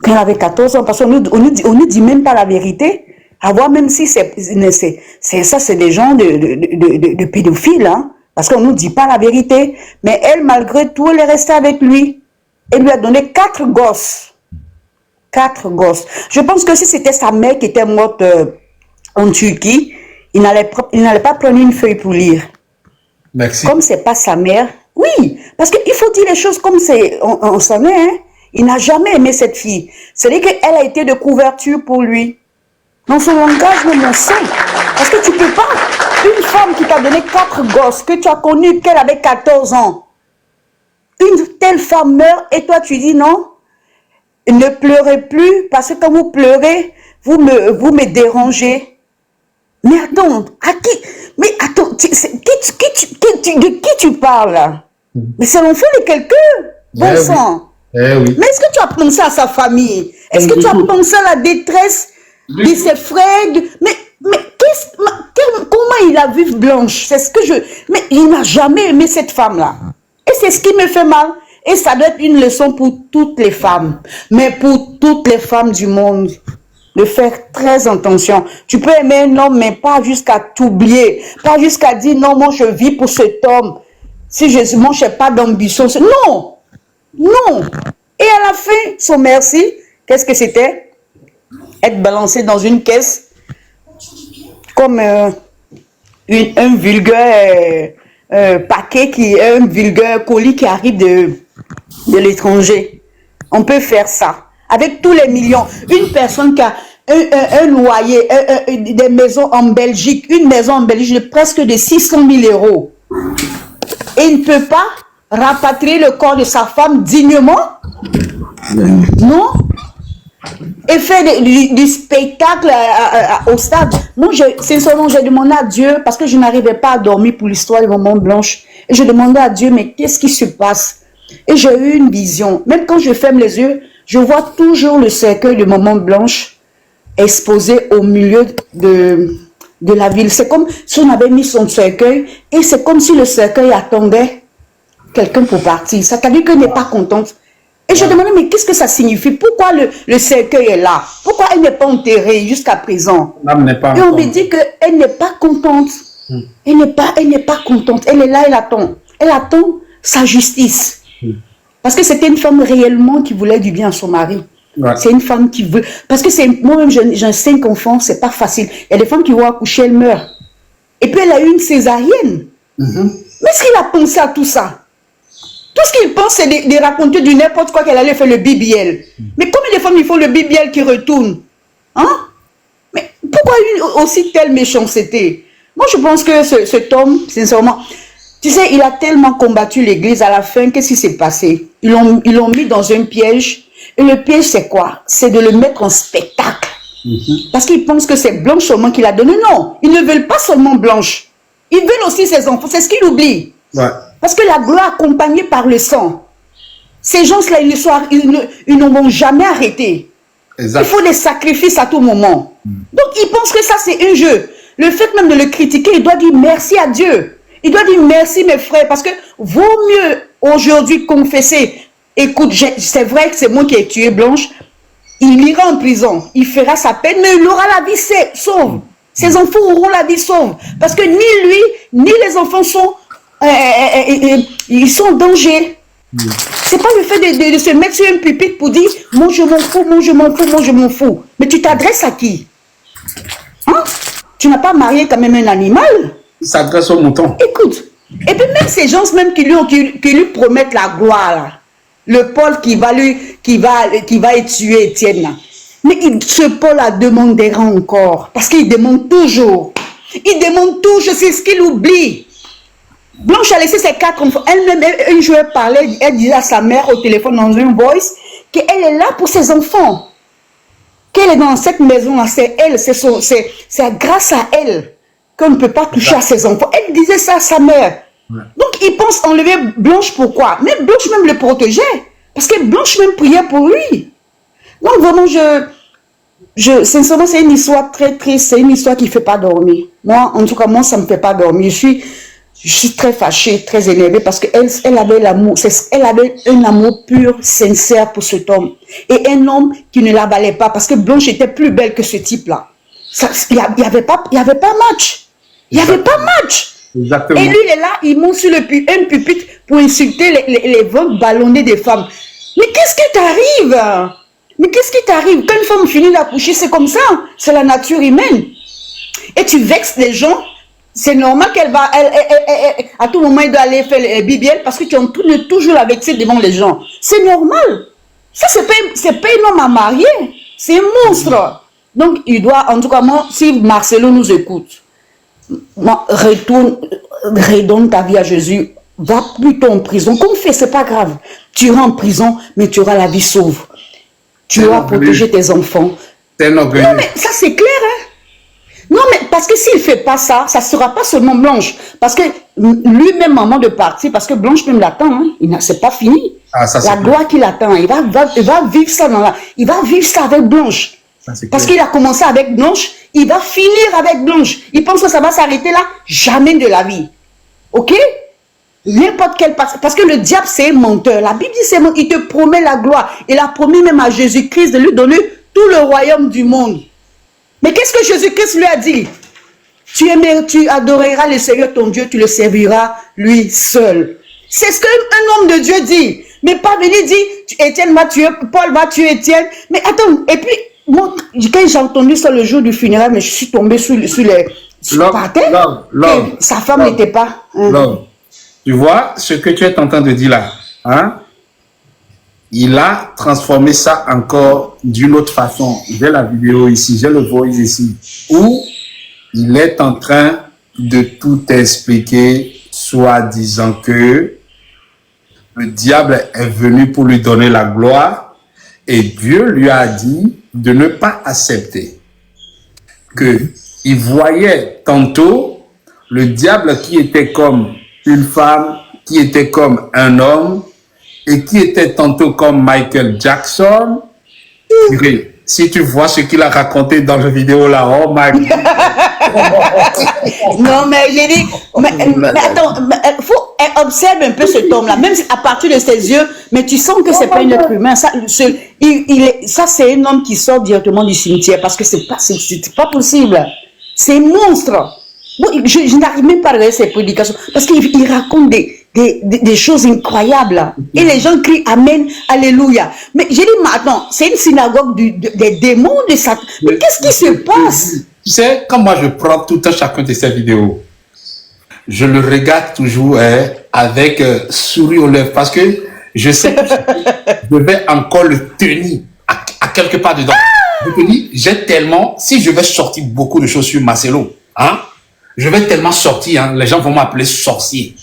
Quand elle avait 14 ans, parce qu'on ne dit même pas la vérité. À voir même si c'est des gens de pédophiles. Hein? Parce qu'on ne nous dit pas la vérité. Mais elle, malgré tout, elle est restée avec lui. Elle lui a donné 4 gosses. 4 gosses. Je pense que si c'était sa mère qui était morte en Turquie, il n'allait pas prendre une feuille pour lire. Merci. Comme c'est pas sa mère. Oui, parce qu'il faut dire les choses comme c'est. On s'en est, hein. Il n'a jamais aimé cette fille. C'est-à-dire qu'elle a été de couverture pour lui. Dans son langage, même on sait. Parce que tu peux pas. Une femme qui t'a donné 4 gosses, que tu as connue qu'elle avait 14 ans. Une telle femme meurt et toi tu dis non, ne pleurez plus parce que quand vous pleurez, vous me dérangez. Mais attends, de qui tu parles là? Mais c'est l'enfant de quelqu'un, bon sang. Oui. Mais est-ce que tu as pensé à sa famille? Est-ce que tu as pensé à la détresse de ses frères? Mais comment il a vu Blanche? C'est ce que mais il n'a jamais aimé cette femme-là. Et c'est ce qui me fait mal. Et ça doit être une leçon pour toutes les femmes. Mais pour toutes les femmes du monde. De faire très attention. Tu peux aimer un homme, mais pas jusqu'à t'oublier. Pas jusqu'à dire, non, moi je vis pour cet homme. Si moi je n'ai pas d'ambition. Non! Non! Et à la fin, son merci, qu'est-ce que c'était? Être balancé dans une caisse. Comme un vulgaire... paquet un vulgaire colis qui arrive de l'étranger. On peut faire ça. Avec tous les millions. Une personne qui a un loyer, des maisons en Belgique, une maison en Belgique de presque de 600 000 €. Et il ne peut pas rapatrier le corps de sa femme dignement? Non? Et faire du spectacle au stade. Moi, sincèrement, j'ai demandé à Dieu, parce que je n'arrivais pas à dormir pour l'histoire de Maman Blanche. Et je demandais à Dieu, mais qu'est-ce qui se passe? Et j'ai eu une vision. Même quand je ferme les yeux, je vois toujours le cercueil de Maman Blanche exposé au milieu de la ville. C'est comme si on avait mis son cercueil, et c'est comme si le cercueil attendait quelqu'un pour partir. Ça veut dire qu'elle n'est pas contente. Et je demandais, mais qu'est-ce que ça signifie? Pourquoi le cercueil est là? Pourquoi elle n'est pas enterrée jusqu'à présent? L'âme n'est pas Et on encore. me dit qu'elle n'est pas contente. Elle n'est pas contente. Elle est là, elle attend. Elle attend sa justice. Parce que c'était une femme réellement qui voulait du bien à son mari. Ouais. C'est une femme qui veut... Parce que moi-même, j'ai 5 enfants, c'est pas facile. Il y a des femmes qui vont accoucher, elles meurent. Et puis elle a eu une césarienne. Mais est-ce qu'il a pensé à tout ça? Tout ce qu'il pense, c'est de raconter du n'importe quoi qu'elle allait faire le BBL. Mais combien de femmes ils font le BBL qui retourne? Hein? Mais pourquoi aussi telle méchanceté? Moi, je pense que cet homme, sincèrement, tu sais, il a tellement combattu l'église à la fin, qu'est-ce qui s'est passé? Ils l'ont mis dans un piège. Et le piège, c'est quoi? C'est de le mettre en spectacle. Parce qu'ils pensent que c'est Blanche seulement qu'il a donné. Non, ils ne veulent pas seulement Blanche. Ils veulent aussi ses enfants. C'est ce qu'ils oublient. Ouais. Parce que la gloire accompagnée par le sang, ces gens-là, ils ne vont jamais arrêter. Exact. Il faut des sacrifices à tout moment. Donc, ils pensent que ça, c'est un jeu. Le fait même de le critiquer, il doit dire merci à Dieu. Il doit dire merci, mes frères, parce que vaut mieux aujourd'hui confesser. Écoute, c'est vrai que c'est moi qui ai tué Blanche. Il ira en prison. Il fera sa peine, mais il aura la vie sauve. Ses enfants auront la vie sauve. Parce que ni lui, ni les enfants sont... ils sont en danger. C'est pas le fait de se mettre sur un pupitre pour dire moi je m'en fous, moi je m'en fous, moi je m'en fous. Mais tu t'adresses à qui? Hein? Tu n'as pas marié quand même un animal? Il s'adresse au mouton. Écoute, et puis même ces gens même qui lui promettent la gloire, là. Le Paul qui va tuer Étienne, là. Mais ce Paul a demandé encore, parce qu'il demande toujours. Il demande toujours, c'est ce qu'il oublie. Blanche a laissé ses 4 enfants. Elle-même, un jour, elle parlait, elle disait à sa mère au téléphone dans un voice qu'elle est là pour ses enfants. Qu'elle est dans cette maison-là, c'est elle, c'est grâce à elle qu'on ne peut pas toucher à ses enfants. Elle disait ça à sa mère. Ouais. Donc, il pense enlever Blanche, pourquoi? Mais Blanche même le protégeait. Parce que Blanche même priait pour lui. Donc, vraiment, sincèrement, c'est une histoire très triste. C'est une histoire qui ne fait pas dormir. Moi, en tout cas, ça ne me fait pas dormir. Je suis très fâchée, très énervée parce qu'elle avait l'amour, elle avait un amour pur, sincère pour cet homme. Et un homme qui ne la valait pas parce que Blanche était plus belle que ce type-là. Il n'y avait pas match. Il n'y avait pas match. Exactement. Et lui, il est là, il monte sur un pupitre pour insulter les ventres ballonnés des femmes. Mais qu'est-ce qui t'arrive? Mais qu'est-ce qui t'arrive? Quand une femme finit d'accoucher, c'est comme ça. C'est la nature humaine. Et tu vexes les gens. C'est normal qu'elle va, à tout moment, elle doit aller faire le BBL parce que tu es toujours la vexer devant les gens. C'est normal. Ça, c'est pas un homme à marier. C'est un monstre. Donc, il doit, en tout cas, moi, si Marcelo nous écoute, moi, redonne ta vie à Jésus. Va plutôt en prison. Comme fait, c'est pas grave. Tu iras en prison, mais tu auras la vie sauve. Tu auras protégé tes enfants. Non, mais ça, c'est clair, hein. Non, mais parce que s'il ne fait pas ça, ça ne sera pas seulement Blanche. Parce que lui-même, moment de partir, parce que Blanche même l'attend, hein, c'est pas fini. Ah, ça, la gloire qu'il attend, il va vivre ça il va vivre ça avec Blanche. Ça, parce qu'il a commencé avec Blanche, il va finir avec Blanche. Il pense que ça va s'arrêter là, jamais de la vie. Ok? N'importe quel parce que le diable, c'est un menteur. La Bible dit, c'est il te promet la gloire. Il a promis même à Jésus-Christ de lui donner tout le royaume du monde. Mais qu'est-ce que Jésus-Christ lui a dit? Tu adoreras le Seigneur ton Dieu, tu le serviras lui seul. C'est ce qu'un homme de Dieu dit. Mais pas venir dire, Étienne va tuer, Paul va tuer Étienne. Mais attends, et puis, moi, quand j'ai entendu ça le jour du funérail, mais je suis tombée sur par terre, sa femme n'était pas. Tu vois ce que tu es en train de dire là, hein? Il a transformé ça encore d'une autre façon. J'ai la vidéo ici, j'ai le voice ici, où il est en train de tout expliquer, soit disant que le diable est venu pour lui donner la gloire et Dieu lui a dit de ne pas accepter. Il voyait tantôt le diable qui était comme une femme, qui était comme un homme, et qui était tantôt comme Michael Jackson. Si tu vois ce qu'il a raconté dans la vidéo là, oh my God. Non, mais j'ai dit, mais attends, elle observe un peu cet homme-là, même à partir de ses yeux, mais tu sens que c'est pas un être humain. Ça, ça c'est un homme qui sort directement du cimetière parce que c'est pas possible. C'est un monstre. Bon, je n'arrive même pas à regarder ses prédications parce qu'il raconte des choses incroyables. Et les gens crient Amen, Alléluia. Mais j'ai dit, maintenant, c'est une synagogue des démons, de Satan. Mais qu'est-ce qui se passe? Tu sais, quand moi je prends tout un chacun de ces vidéos, je le regarde toujours avec sourire aux lèvres parce que je sais que je vais encore le tenir à quelque part dedans. Je te dis, j'ai tellement, si je vais sortir beaucoup de choses sur Marcelo, hein, je vais tellement sortir, hein, les gens vont m'appeler sorcier.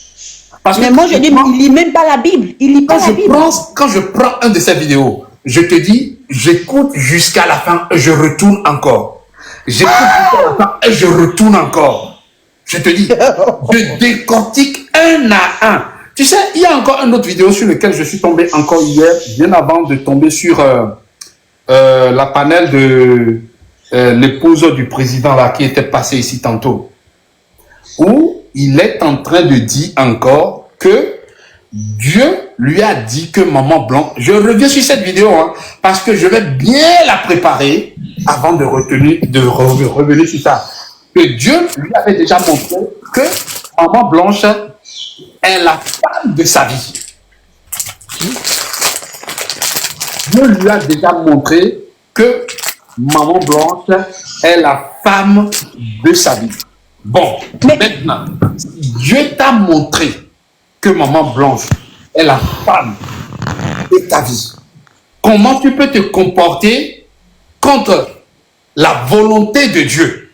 Parce mais que moi je dis, il lit même pas la Bible. Il lit pas la Bible. Quand je prends un de ces vidéos, je te dis, j'écoute jusqu'à la fin et je retourne encore. J'écoute jusqu'à la fin et je retourne encore. Je te dis, je décortique un à un. Tu sais, il y a encore une autre vidéo sur laquelle je suis tombé encore hier, bien avant de tomber sur la panel de l'épouse du président là, qui était passée ici tantôt, où il est en train de dire encore que Dieu lui a dit que Maman Blanc, je reviens sur cette vidéo, hein, parce que je vais bien la préparer avant de revenir sur ça. Que Dieu lui avait déjà montré que Maman Blanche est la femme de sa vie. Dieu lui a déjà montré que Maman Blanche est la femme de sa vie. Bon, maintenant, Dieu t'a montré que Maman Blanche est la femme de ta vie. Comment tu peux te comporter contre la volonté de Dieu?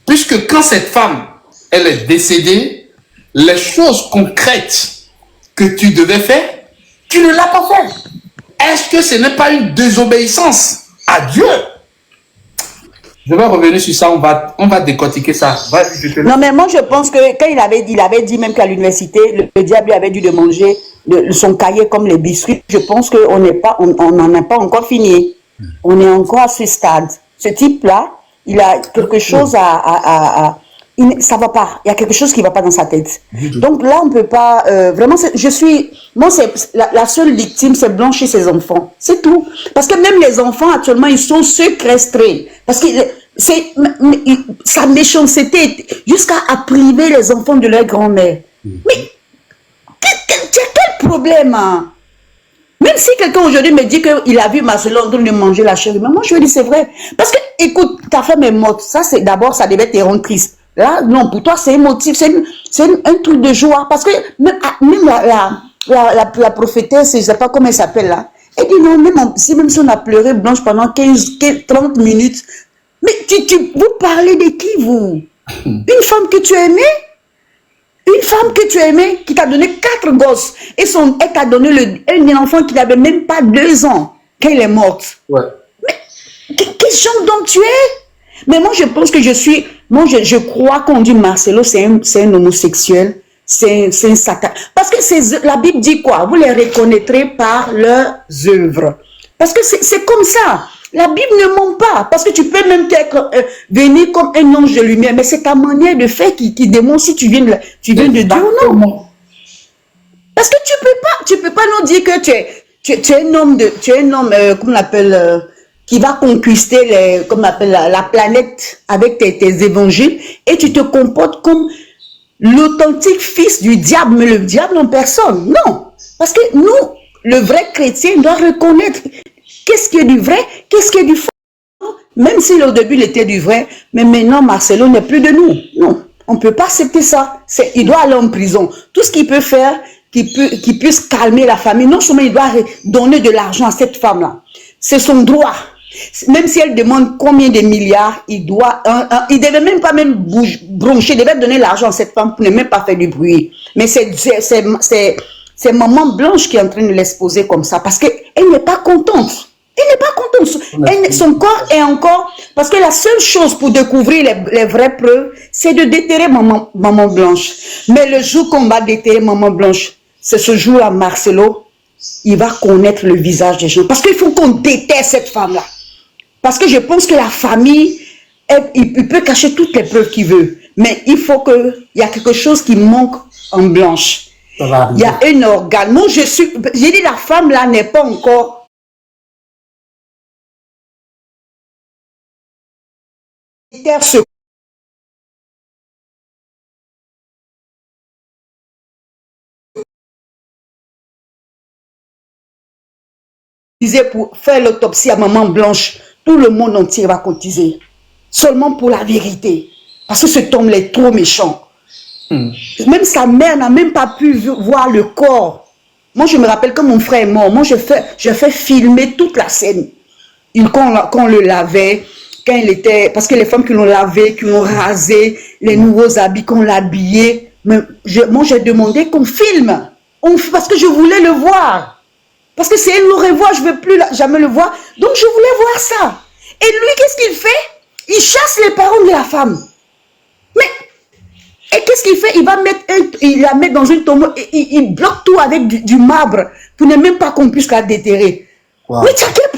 Puisque quand cette femme, elle est décédée, les choses concrètes que tu devais faire, tu ne l'as pas fait. Est-ce que ce n'est pas une désobéissance à Dieu? Je vais revenir sur ça, on va décortiquer ça. Non, mais moi je pense que quand il avait dit même qu'à l'université, le diable lui avait dû de manger son cahier comme les biscuits. Je pense qu'on n'en a pas encore fini. On est encore à ce stade. Ce type-là, il a quelque chose ça va pas. Il y a quelque chose qui va pas dans sa tête. Donc là, on peut pas vraiment. Moi, c'est la seule victime, c'est Blanche et ses enfants. C'est tout. Parce que même les enfants actuellement, ils sont séquestrés. Parce que sa méchanceté jusqu'à priver les enfants de leur grand-mère. Mais quel problème, hein? Même si quelqu'un aujourd'hui me dit qu'il a vu Marcelo en train de manger la chair, mais moi je lui dis c'est vrai. Parce que, écoute, ta femme est morte. Ça, c'est d'abord, ça devait te rendre triste. Là, non, pour toi, c'est émotif, c'est un truc de joie. Parce que même la prophétesse, je ne sais pas comment elle s'appelle là, elle dit non, même si on a pleuré Blanche pendant 30 minutes, mais vous parlez de qui, vous? Une femme que tu as aimée? Une femme que tu as aimée, qui t'a donné 4 gosses, et elle t'a donné un enfant qui n'avait même pas 2 ans, quand elle est morte. Ouais. Mais quel genre d'homme tu es? Mais moi, je pense que je crois qu'on dit Marcelo, c'est un homosexuel, c'est un satan. Parce que la Bible dit quoi? Vous les reconnaîtrez par leurs œuvres. Parce que c'est comme ça. La Bible ne ment pas. Parce que tu peux même venir comme un ange de lumière, mais c'est ta manière de faire qui démontre si tu viens de Dieu ou non. Parce que tu peux pas nous dire que tu es un homme, comment on appelle, qui va conquister la planète avec tes évangiles, et tu te comportes comme l'authentique fils du diable, mais le diable en personne. Non. Parce que nous, le vrai chrétien doit reconnaître qu'est-ce qui est du vrai, qu'est-ce qui est du faux. Même si au début il était du vrai, mais maintenant Marcelo n'est plus de nous. Non, on ne peut pas accepter ça. Il doit aller en prison. Tout ce qu'il peut faire, qui puisse calmer la famille, non seulement il doit donner de l'argent à cette femme-là. C'est son droit. Même si elle demande combien de milliards, il ne devait même pas broncher, il devait donner l'argent à cette femme pour ne même pas faire du bruit. Mais c'est Maman Blanche qui est en train de l'exposer comme ça, parce qu'elle n'est pas contente. Elle n'est pas contente. Son corps est encore... Parce que la seule chose pour découvrir les vraies preuves, c'est de déterrer Maman Blanche. Mais le jour qu'on va déterrer Maman Blanche, c'est ce jour-là, Marcelo, il va connaître le visage des gens. Parce qu'il faut qu'on déterre cette femme-là. Parce que je pense que la famille, il peut cacher toutes les preuves qu'il veut. Mais il faut qu'il y a quelque chose qui manque en blanche. Ça va Il y arriver. a un organe. Moi, j'ai dit, la femme là n'est pas encore ce disait pour faire l'autopsie à maman blanche. Tout le monde entier va cotiser. Seulement pour la vérité. Parce que cet homme est trop méchant. Même sa mère n'a même pas pu voir le corps. Moi, je me rappelle que mon frère est mort. Moi, j'ai fait filmer toute la scène. Quand on le lavait, quand il était... Parce que les femmes qui l'ont lavé, qui l'ont rasé, les nouveaux habits qu'on l'a habillé. Moi, j'ai demandé qu'on filme. Parce que je voulais le voir. Parce que c'est elle l'aurait voir, je ne veux plus jamais le voir. Donc, je voulais voir ça. Et lui, qu'est-ce qu'il fait? Il chasse les parents de la femme. Mais... Et qu'est-ce qu'il fait? Il la met dans une tombe, il bloque tout avec du marbre pour ne même pas qu'on puisse la déterrer. Wow. Mais tu as quel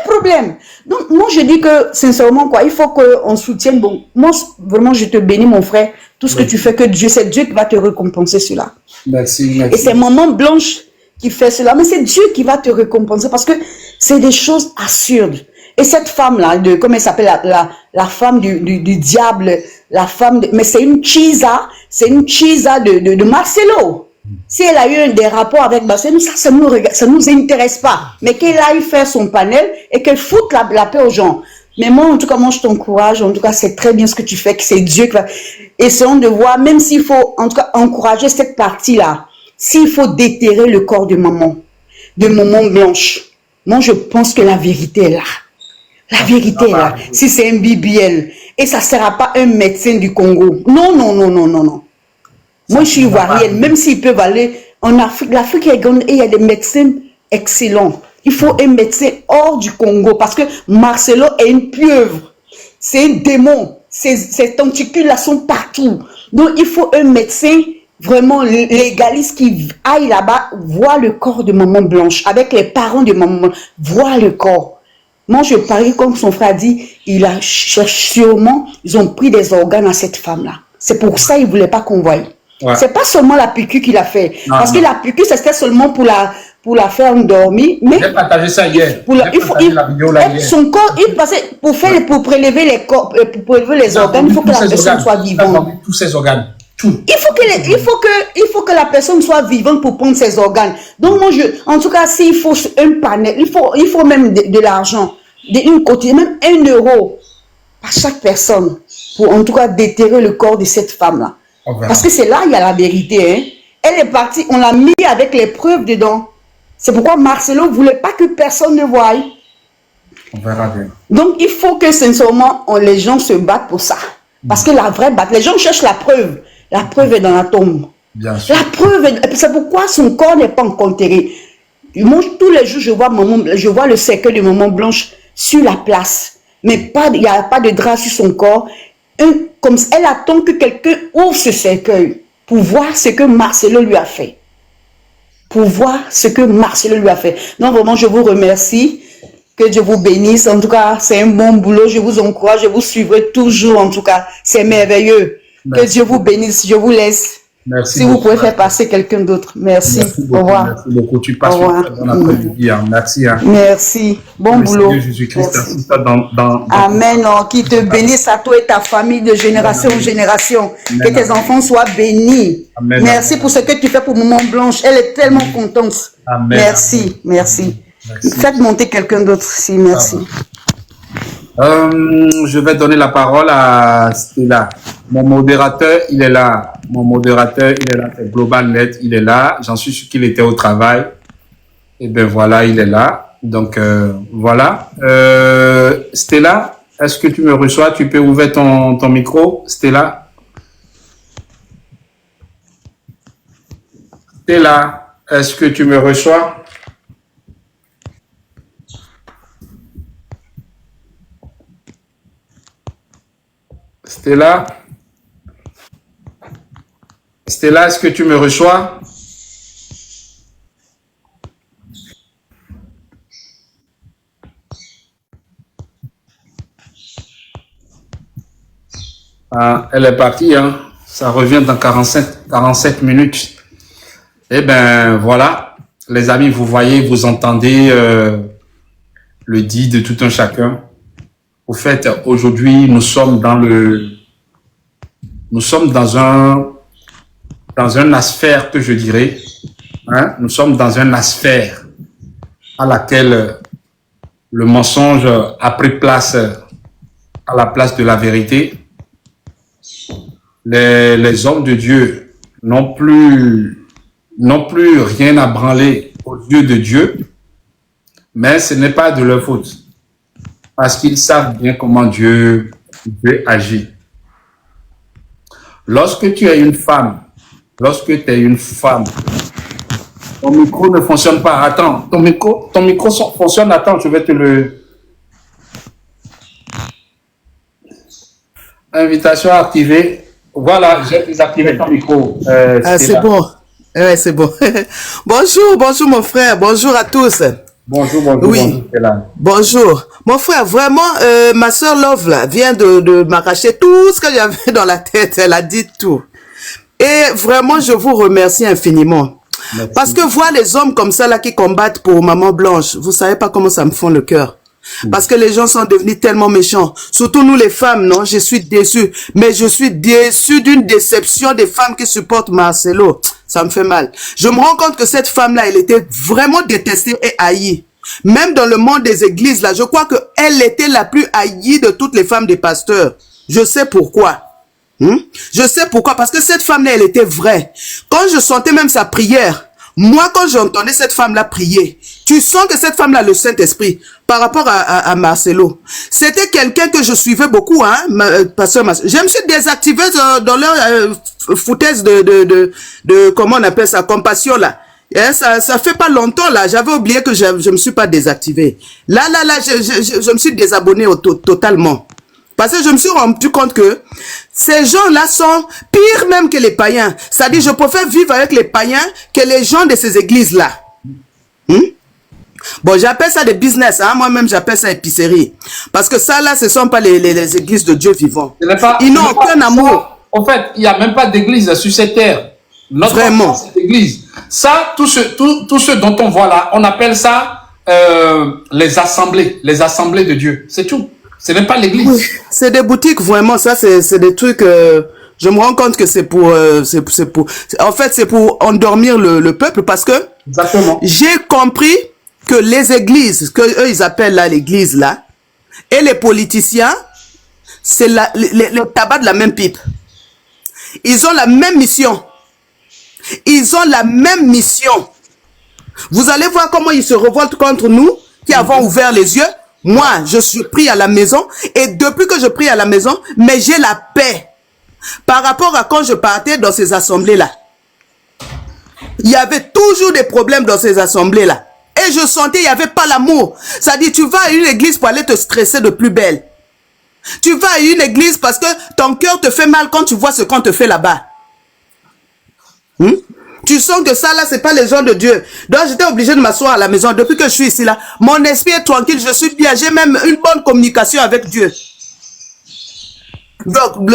problème? Donc, moi, je dis que, sincèrement, quoi, il faut qu'on soutienne. Bon, moi, vraiment, je te bénis, mon frère. Tout ce que tu fais, que Dieu, c'est Dieu qui va te récompenser cela. Merci. Et c'est Maman Blanche qui fait cela. Mais c'est Dieu qui va te récompenser parce que c'est des choses absurdes. Et cette femme-là, comment elle s'appelle, la femme du diable, la femme mais c'est une chisa de Marcelo. Si elle a eu des rapports avec Marcelo, ça nous intéresse pas. Mais qu'elle aille faire son panel et qu'elle foute la paix aux gens. Mais moi, en tout cas, moi, je t'encourage. En tout cas, c'est très bien ce que tu fais, que c'est Dieu qui va... Essayons de voir, même s'il faut, en tout cas, encourager cette partie-là, s'il faut déterrer le corps de maman blanche. Moi, je pense que la vérité est là. La vérité est là. Si c'est un BBL, et ça ne sera pas un médecin du Congo. Non. Moi, je suis ivoirienne. Même s'ils peuvent aller en Afrique, l'Afrique est grande et il y a des médecins excellents. Il faut un médecin hors du Congo parce que Marcelo est une pieuvre. C'est un démon. Ces tentacules-là sont partout. Donc, il faut un médecin vraiment légaliste qui aille là-bas, voir le corps de maman blanche, avec les parents de maman blanche, voir le corps. Moi, je parie, comme son frère dit, sûrement, ils ont pris des organes à cette femme-là. C'est pour ça qu'ils ne voulaient pas qu'on voie. Ouais. C'est pas seulement la piqûre qu'il a fait. Parce que la piqûre, c'était seulement pour la faire dormir. Mais j'ai partagé ça hier. Son corps, pour prélever les corps, pour prélever les organes, il faut que la personne soit vivante. Tous ses organes. Tout. Il faut que la personne soit vivante pour prendre ses organes. Donc, moi, en tout cas, s'il faut un panel, il faut même de l'argent, une quantité, même 1 euro à chaque personne, pour en tout cas déterrer le corps de cette femme-là. Parce que c'est là, il y a la vérité. Hein. Elle est partie, on l'a mis avec les preuves dedans. C'est pourquoi Marcelo ne voulait pas que personne ne voie. On verra bien. Donc, il faut que, sincèrement, les gens se battent pour ça. Parce que la vraie bataille, les gens cherchent la preuve. La preuve est dans la tombe. Bien sûr. La preuve est... C'est pourquoi son corps n'est pas encore enterré. Moi, tous les jours, je vois le cercueil de maman blanche sur la place. Mais il n'y a pas de drap sur son corps. Comme elle attend que quelqu'un ouvre ce cercueil pour voir ce que Marcelo lui a fait. Donc, vraiment, je vous remercie. Que Dieu vous bénisse. En tout cas, c'est un bon boulot. Je vous encourage. Je vous suivrai toujours. En tout cas, c'est merveilleux. Merci. Que Dieu vous bénisse. Je vous laisse. Merci. Si vous pouvez faire passer quelqu'un d'autre. Merci. Au revoir. Merci beaucoup. Tu passes une très bonne après-midi. Merci. Merci. Bon boulot. Jésus-Christ, Amen. Qui te bénisse à toi et ta famille de génération en génération. Amen. Que tes enfants soient bénis. Amen. Merci pour ce que tu fais pour Maman Blanche. Elle est tellement contente. Amen. Merci. Merci. Faites monter quelqu'un d'autre ici. Merci. Je vais donner la parole à Stella. Mon modérateur, il est là. C'est Global Net, il est là. J'en suis sûr qu'il était au travail. Et bien voilà, il est là. Donc voilà. Stella, est-ce que tu me reçois? Tu peux ouvrir ton micro, Stella? Stella, est-ce que tu me reçois? Stella, est-ce que tu me reçois? Ah, elle est partie, hein? Ça revient dans 47 minutes. Eh ben, voilà. Les amis, vous voyez, vous entendez le dit de tout un chacun. Au fait, aujourd'hui, nous sommes dans une asphère que je dirais. Hein? Nous sommes dans une asphère à laquelle le mensonge a pris place à la place de la vérité. Les hommes de Dieu n'ont plus rien à branler aux yeux de Dieu, mais ce n'est pas de leur faute, parce qu'ils savent bien comment Dieu agit. Lorsque tu es une femme, ton micro ne fonctionne pas. Attends, ton micro fonctionne. Attends, je vais te le... Invitation activée. Voilà, j'ai désactivé ton micro. C'est bon. Ouais, c'est bon. bonjour mon frère. Bonjour à tous. Bonjour, oui. Bonjour. Mon frère, vraiment, ma soeur Love là, vient de m'arracher tout ce que j'avais dans la tête. Elle a dit tout. Et vraiment, je vous remercie infiniment. Merci. Parce que voir les hommes comme ça là qui combattent pour Maman Blanche, vous savez pas comment ça me fond le cœur. Parce que les gens sont devenus tellement méchants. Surtout nous les femmes, non? Je suis déçu. Mais je suis déçu d'une déception des femmes qui supportent Marcelo. Ça me fait mal. Je me rends compte que cette femme-là, elle était vraiment détestée et haïe. Même dans le monde des églises, là, je crois qu'elle était la plus haïe de toutes les femmes des pasteurs. Je sais pourquoi. Je sais pourquoi. Parce que cette femme-là, elle était vraie. Quand je sentais même sa prière, moi, quand j'entendais cette femme-là prier, tu sens que cette femme-là, le Saint-Esprit, par rapport à Marcelo, c'était quelqu'un que je suivais beaucoup, hein, pasteur Marcelo. Je me suis désactivé dans leur foutaise de comment on appelle ça, compassion, là. Hein, ça fait pas longtemps, là. J'avais oublié que je me suis pas désactivé. Là, je me suis désabonné totalement. Parce que je me suis rendu compte que ces gens-là sont pires même que les païens. C'est-à-dire, je préfère vivre avec les païens que les gens de ces églises-là. Bon, j'appelle ça des business, hein. Moi-même, j'appelle ça épicerie. Parce que ça, là, ce ne sont pas les églises de Dieu vivant. Ils n'ont aucun amour. En fait, il n'y a même pas d'église sur cette terre. Vraiment. Cette église. Ça, tout ce dont on voit là, on appelle ça les assemblées de Dieu. C'est tout. Ce n'est pas l'église. Oui, c'est des boutiques, vraiment. Ça, c'est des trucs... je me rends compte que c'est pour... en fait, c'est pour endormir le peuple parce que... Exactement. J'ai compris que les églises, que eux ils appellent là l'église là, et les politiciens, c'est le tabac de la même pipe. Ils ont la même mission. Ils ont la même mission. Vous allez voir comment ils se révoltent contre nous, qui avons ouvert les yeux. Moi, je prie à la maison, et depuis que je prie à la maison, mais j'ai la paix. Par rapport à quand je partais dans ces assemblées-là. Il y avait toujours des problèmes dans ces assemblées-là. Et je sentais, il n'y avait pas l'amour. C'est-à-dire, tu vas à une église pour aller te stresser de plus belle. Tu vas à une église parce que ton cœur te fait mal quand tu vois ce qu'on te fait là-bas. Tu sens que ça, là, c'est pas les gens de Dieu. Donc, j'étais obligé de m'asseoir à la maison. Depuis que je suis ici, là, mon esprit est tranquille, je suis bien. J'ai même une bonne communication avec Dieu. Donc,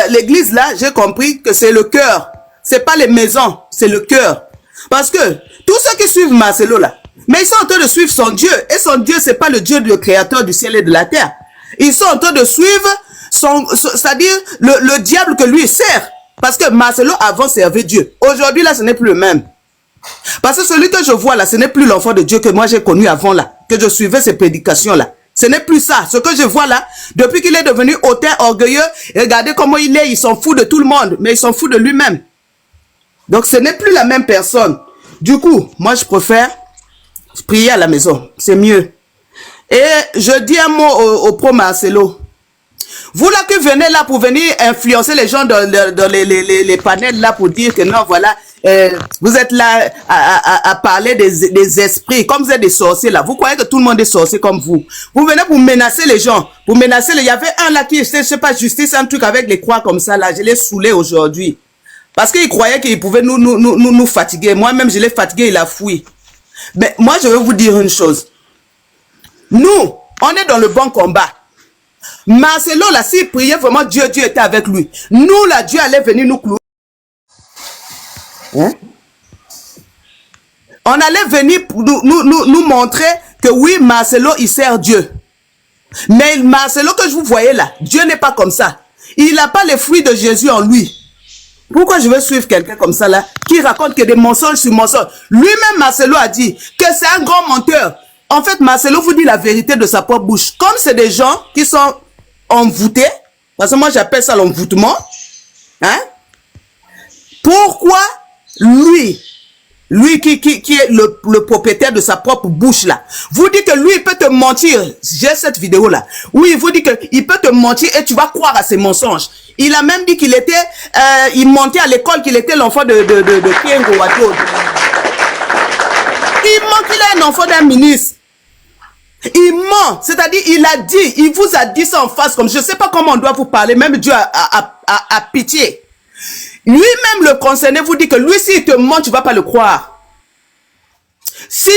l'église, là, j'ai compris que c'est le cœur. C'est pas les maisons, c'est le cœur. Parce que tous ceux qui suivent Marcelo, là, mais ils sont en train de suivre son Dieu. Et son Dieu, c'est pas le Dieu, le créateur du ciel et de la terre. Ils sont en train de suivre c'est-à-dire le diable que lui sert. Parce que Marcelo avant servait Dieu. Aujourd'hui, là, ce n'est plus le même. Parce que celui que je vois là, ce n'est plus l'enfant de Dieu que moi j'ai connu avant là. Que je suivais ces prédications là. Ce n'est plus ça. Ce que je vois là, depuis qu'il est devenu hautain, orgueilleux, regardez comment il est, il s'en fout de tout le monde. Mais il s'en fout de lui-même. Donc ce n'est plus la même personne. Du coup, moi je préfère prier à la maison. C'est mieux. Et je dis un mot au pro Marcelo. Vous là qui venez là pour venir influencer les gens dans les panels là pour dire que non, voilà, vous êtes là à parler des esprits, comme vous êtes des sorciers là. Vous croyez que tout le monde est sorcier comme vous. Vous venez pour menacer les gens. Pour menacer il y avait un là qui, je sais pas, justice, un truc avec les croix comme ça là. Je l'ai saoulé aujourd'hui. Parce qu'il croyait qu'il pouvait nous fatiguer. Moi-même, je l'ai fatigué, il a fui. Mais moi, je vais vous dire une chose. Nous, on est dans le bon combat. Marcelo, là, s'il priait vraiment, Dieu était avec lui. Nous, là, Dieu allait venir nous clouer. Hein? On allait venir nous montrer que oui, Marcelo, il sert Dieu. Mais Marcelo que je vous voyais là, Dieu n'est pas comme ça. Il n'a pas les fruits de Jésus en lui. Pourquoi je veux suivre quelqu'un comme ça là, qui raconte que des mensonges sur mensonges? Lui-même, Marcelo a dit que c'est un grand menteur. En fait, Marcelo vous dit la vérité de sa propre bouche. Comme c'est des gens qui sont envoûtés, parce que moi j'appelle ça l'envoûtement, hein? Pourquoi lui qui est le propriétaire de sa propre bouche là, vous dit que lui il peut te mentir? J'ai cette vidéo là. Oui, il vous dit que il peut te mentir et tu vas croire à ses mensonges. Il a même dit qu'il était, il mentait à l'école qu'il était l'enfant de Kengo Wato. Il ment qu'il est un enfant d'un ministre. Il ment, c'est-à-dire il a dit, il vous a dit ça en face, comme je ne sais pas comment on doit vous parler, même Dieu a pitié. Lui-même le concerné vous dit que lui s'il te ment, tu ne vas pas le croire. Si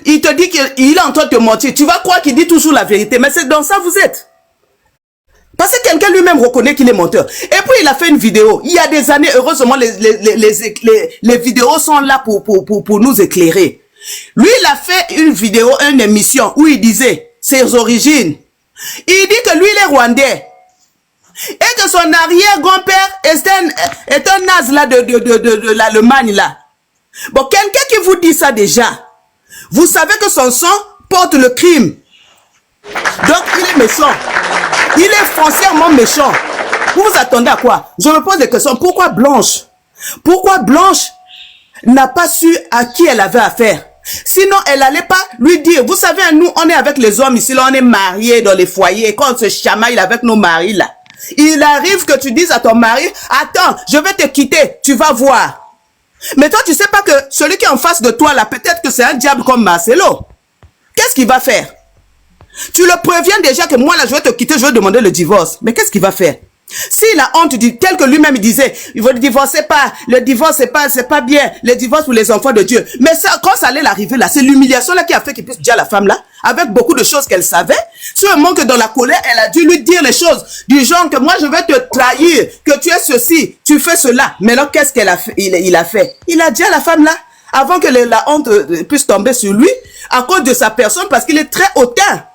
il te dit qu'il est en train de te mentir, tu vas croire qu'il dit toujours la vérité, mais c'est dans ça vous êtes. Parce que quelqu'un lui-même reconnaît qu'il est menteur. Et puis il a fait une vidéo, il y a des années, heureusement les vidéos sont là pour nous éclairer. Lui, il a fait une vidéo, une émission où il disait ses origines. Il dit que lui, il est rwandais. Et que son arrière-grand-père est un naze là de l'Allemagne là. Bon, quelqu'un qui vous dit ça déjà, vous savez que son sang porte le crime. Donc, il est méchant. Il est foncièrement méchant. Vous vous attendez à quoi? Je me pose des questions. Pourquoi Blanche? Pourquoi Blanche n'a pas su à qui elle avait affaire? Sinon, elle n'allait pas lui dire, vous savez, nous, on est avec les hommes ici, là, on est mariés dans les foyers, quand on se chamaille avec nos maris, là. Il arrive que tu dises à ton mari, attends, je vais te quitter, tu vas voir. Mais toi, tu sais pas que celui qui est en face de toi, là, peut-être que c'est un diable comme Marcelo. Qu'est-ce qu'il va faire? Tu le préviens déjà que moi, là, je vais te quitter, je vais demander le divorce. Mais qu'est-ce qu'il va faire? S'il a honte, tel que lui-même disait, il ne divorcer pas, le divorce c'est pas bien, le divorce pour les enfants de Dieu. Mais ça, quand ça allait l'arriver là, c'est l'humiliation là qui a fait qu'il puisse dire à la femme là, avec beaucoup de choses qu'elle savait, seulement que dans la colère, elle a dû lui dire les choses, du genre que moi je vais te trahir, que tu es ceci, tu fais cela. Mais là, qu'est-ce qu'il a fait? Il a fait. Il a dit à la femme là, avant que la honte puisse tomber sur lui, à cause de sa personne, parce qu'il est très hautain.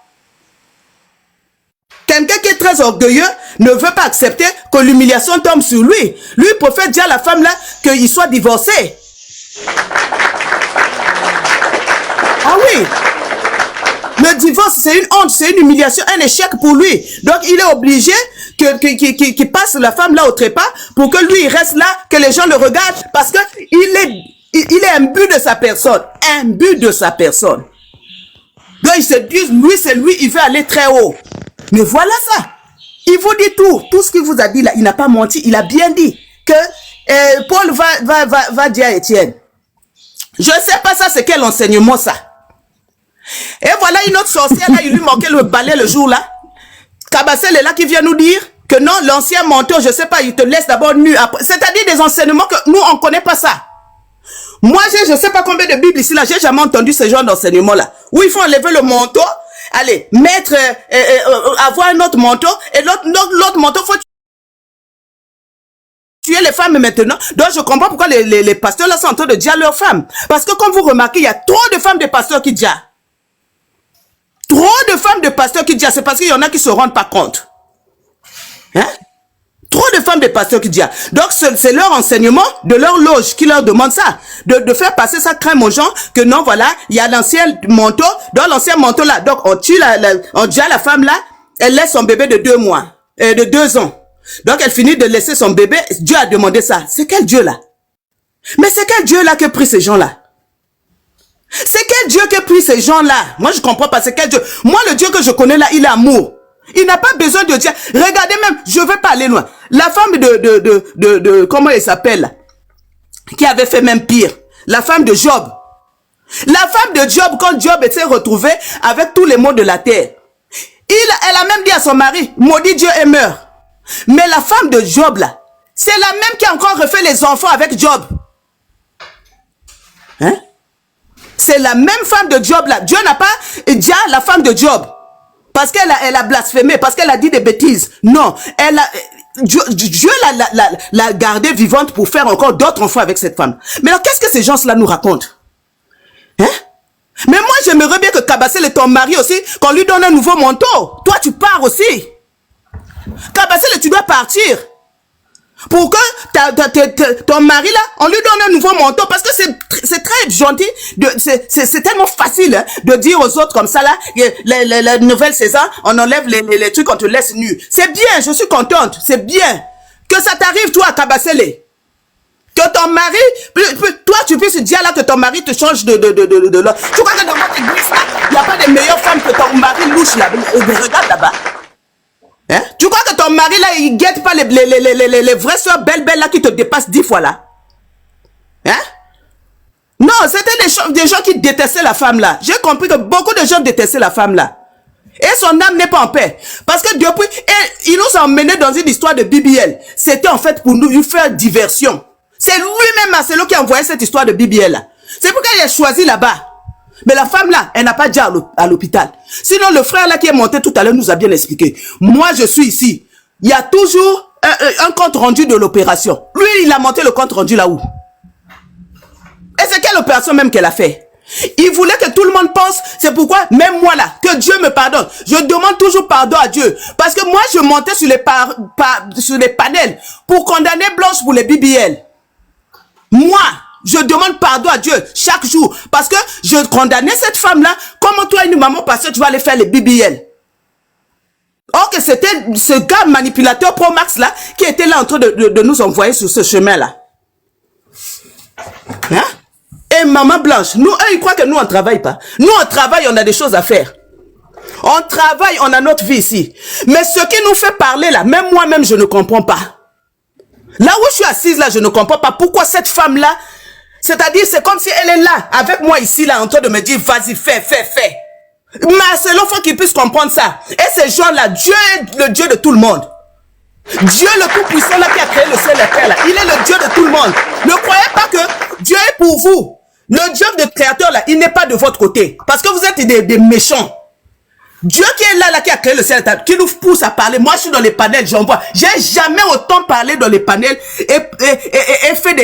Quelqu'un qui est très orgueilleux ne veut pas accepter que l'humiliation tombe sur lui. Lui, il préfère dire à la femme là qu'il soit divorcé. Ah oui. Le divorce, c'est une honte, c'est une humiliation, un échec pour lui. Donc, il est obligé qu'il passe la femme là au trépas pour que lui, il reste là, que les gens le regardent parce que il est imbu de sa personne. Imbu de sa personne. Donc, il se dit, lui, c'est lui, il veut aller très haut. Mais voilà ça. Il vous dit tout ce qu'il vous a dit là, il n'a pas menti, il a bien dit que Paul va dire à Étienne. Je ne sais pas ça, c'est quel enseignement ça. Et voilà une autre sorcière là, il lui manquait le balai le jour là. Kabassel est là qui vient nous dire que non, l'ancien mentor, je ne sais pas, il te laisse d'abord nu. C'est-à-dire des enseignements que nous, on ne connaît pas ça. Moi, je ne sais pas combien de Bibles ici là, j'ai jamais entendu ce genre d'enseignement là. Où il faut enlever le manteau. Allez, mettre, avoir un autre manteau, et l'autre manteau, faut tuer les femmes maintenant. Donc, je comprends pourquoi les pasteurs là sont en train de dire à leurs femmes. Parce que comme vous remarquez, il y a trop de femmes de pasteurs qui disent. Trop de femmes de pasteurs qui disent. C'est parce qu'il y en a qui se rendent pas compte. Hein? Trop de femmes de pasteurs qui disent. Donc, c'est leur enseignement de leur loge qui leur demande ça. De faire passer ça crème aux gens que non, voilà, il y a l'ancien manteau. Dans l'ancien manteau là, donc on tue on dit à la femme là, elle laisse son bébé de 2 mois, de 2 ans. Donc, elle finit de laisser son bébé. Dieu a demandé ça. C'est quel Dieu là? Mais c'est quel Dieu là qui a pris ces gens là? C'est quel Dieu qui a pris ces gens là? Moi, je comprends pas. C'est quel Dieu? Moi, le Dieu que je connais là, il est amour. Il n'a pas besoin de dire, regardez même, je vais pas aller loin. La femme comment elle s'appelle? Qui avait fait même pire. La femme de Job. La femme de Job, quand Job était retrouvé avec tous les maux de la terre, elle a même dit à son mari, maudit Dieu et meurt. Mais la femme de Job là, c'est la même qui a encore refait les enfants avec Job. Hein? C'est la même femme de Job là. Dieu n'a pas dit à la femme de Job. parce qu'elle a blasphémé, parce qu'elle a dit des bêtises. Non, Dieu l'a gardée vivante pour faire encore d'autres enfants avec cette femme. Mais alors, qu'est-ce que ces gens-là nous racontent? Hein? Mais moi, j'aimerais bien que Kabassel et ton mari aussi, qu'on lui donne un nouveau manteau. Toi, tu pars aussi. Kabassel, tu dois partir. Pour que ton mari là, on lui donne un nouveau manteau, parce que c'est très gentil, c'est tellement facile hein, de dire aux autres comme ça là, la nouvelle saison, on enlève les trucs, on te laisse nu. C'est bien, je suis contente, c'est bien. Que ça t'arrive toi à Kabassele. Que ton mari, toi tu puisses dire là que ton mari te change de tu crois que dans votre église là, il n'y a pas de meilleures femmes que ton mari louche là, regarde là-bas. Hein? Tu crois que ton mari là, il guette pas les vraies soeurs belles là qui te dépassent 10 fois là? Hein? Non, c'était des gens qui détestaient la femme là. J'ai compris que beaucoup de gens détestaient la femme là. Et son âme n'est pas en paix. Parce que depuis, il nous a emmenés dans une histoire de BBL. C'était en fait pour nous faire diversion. C'est lui-même Marcelo qui a envoyé cette histoire de BBL là. C'est pourquoi il a choisi là-bas. Mais la femme là, elle n'a pas déjà à l'hôpital. Sinon, le frère là qui est monté tout à l'heure nous a bien expliqué. Moi, je suis ici. Il y a toujours un compte rendu de l'opération. Lui, il a monté le compte rendu là-haut. Et c'est quelle opération même qu'elle a fait? Il voulait que tout le monde pense. C'est pourquoi, même moi là, que Dieu me pardonne. Je demande toujours pardon à Dieu. Parce que moi, je montais sur les panels pour condamner Blanche pour les BBL. Moi, je demande pardon à Dieu chaque jour. Parce que je condamnais cette femme-là. Comment toi, une maman, parce que tu vas aller faire les BBL? Or que c'était ce gars manipulateur Pro Max là qui était là en train de nous envoyer sur ce chemin-là. Hein? Et maman Blanche, nous, eux, ils croient que nous, on ne travaille pas. Nous, on travaille, on a des choses à faire. On travaille, on a notre vie ici. Mais ce qui nous fait parler là, même moi-même, je ne comprends pas. Là où je suis assise là, je ne comprends pas pourquoi cette femme-là. C'est-à-dire, c'est comme si elle est là, avec moi ici, là, en train de me dire, vas-y, fais. Marcelo, faut qu'il puisse comprendre ça. Et ces gens-là, Dieu est le Dieu de tout le monde. Dieu le Tout-Puissant, là, qui a créé le ciel et la terre, là, il est le Dieu de tout le monde. Ne croyez pas que Dieu est pour vous. Le Dieu de créateur, là, il n'est pas de votre côté. Parce que vous êtes des méchants. Dieu qui est là, qui a créé le ciel, qui nous pousse à parler. Moi, je suis dans les panels, j'en vois. J'ai jamais autant parlé dans les panels et fait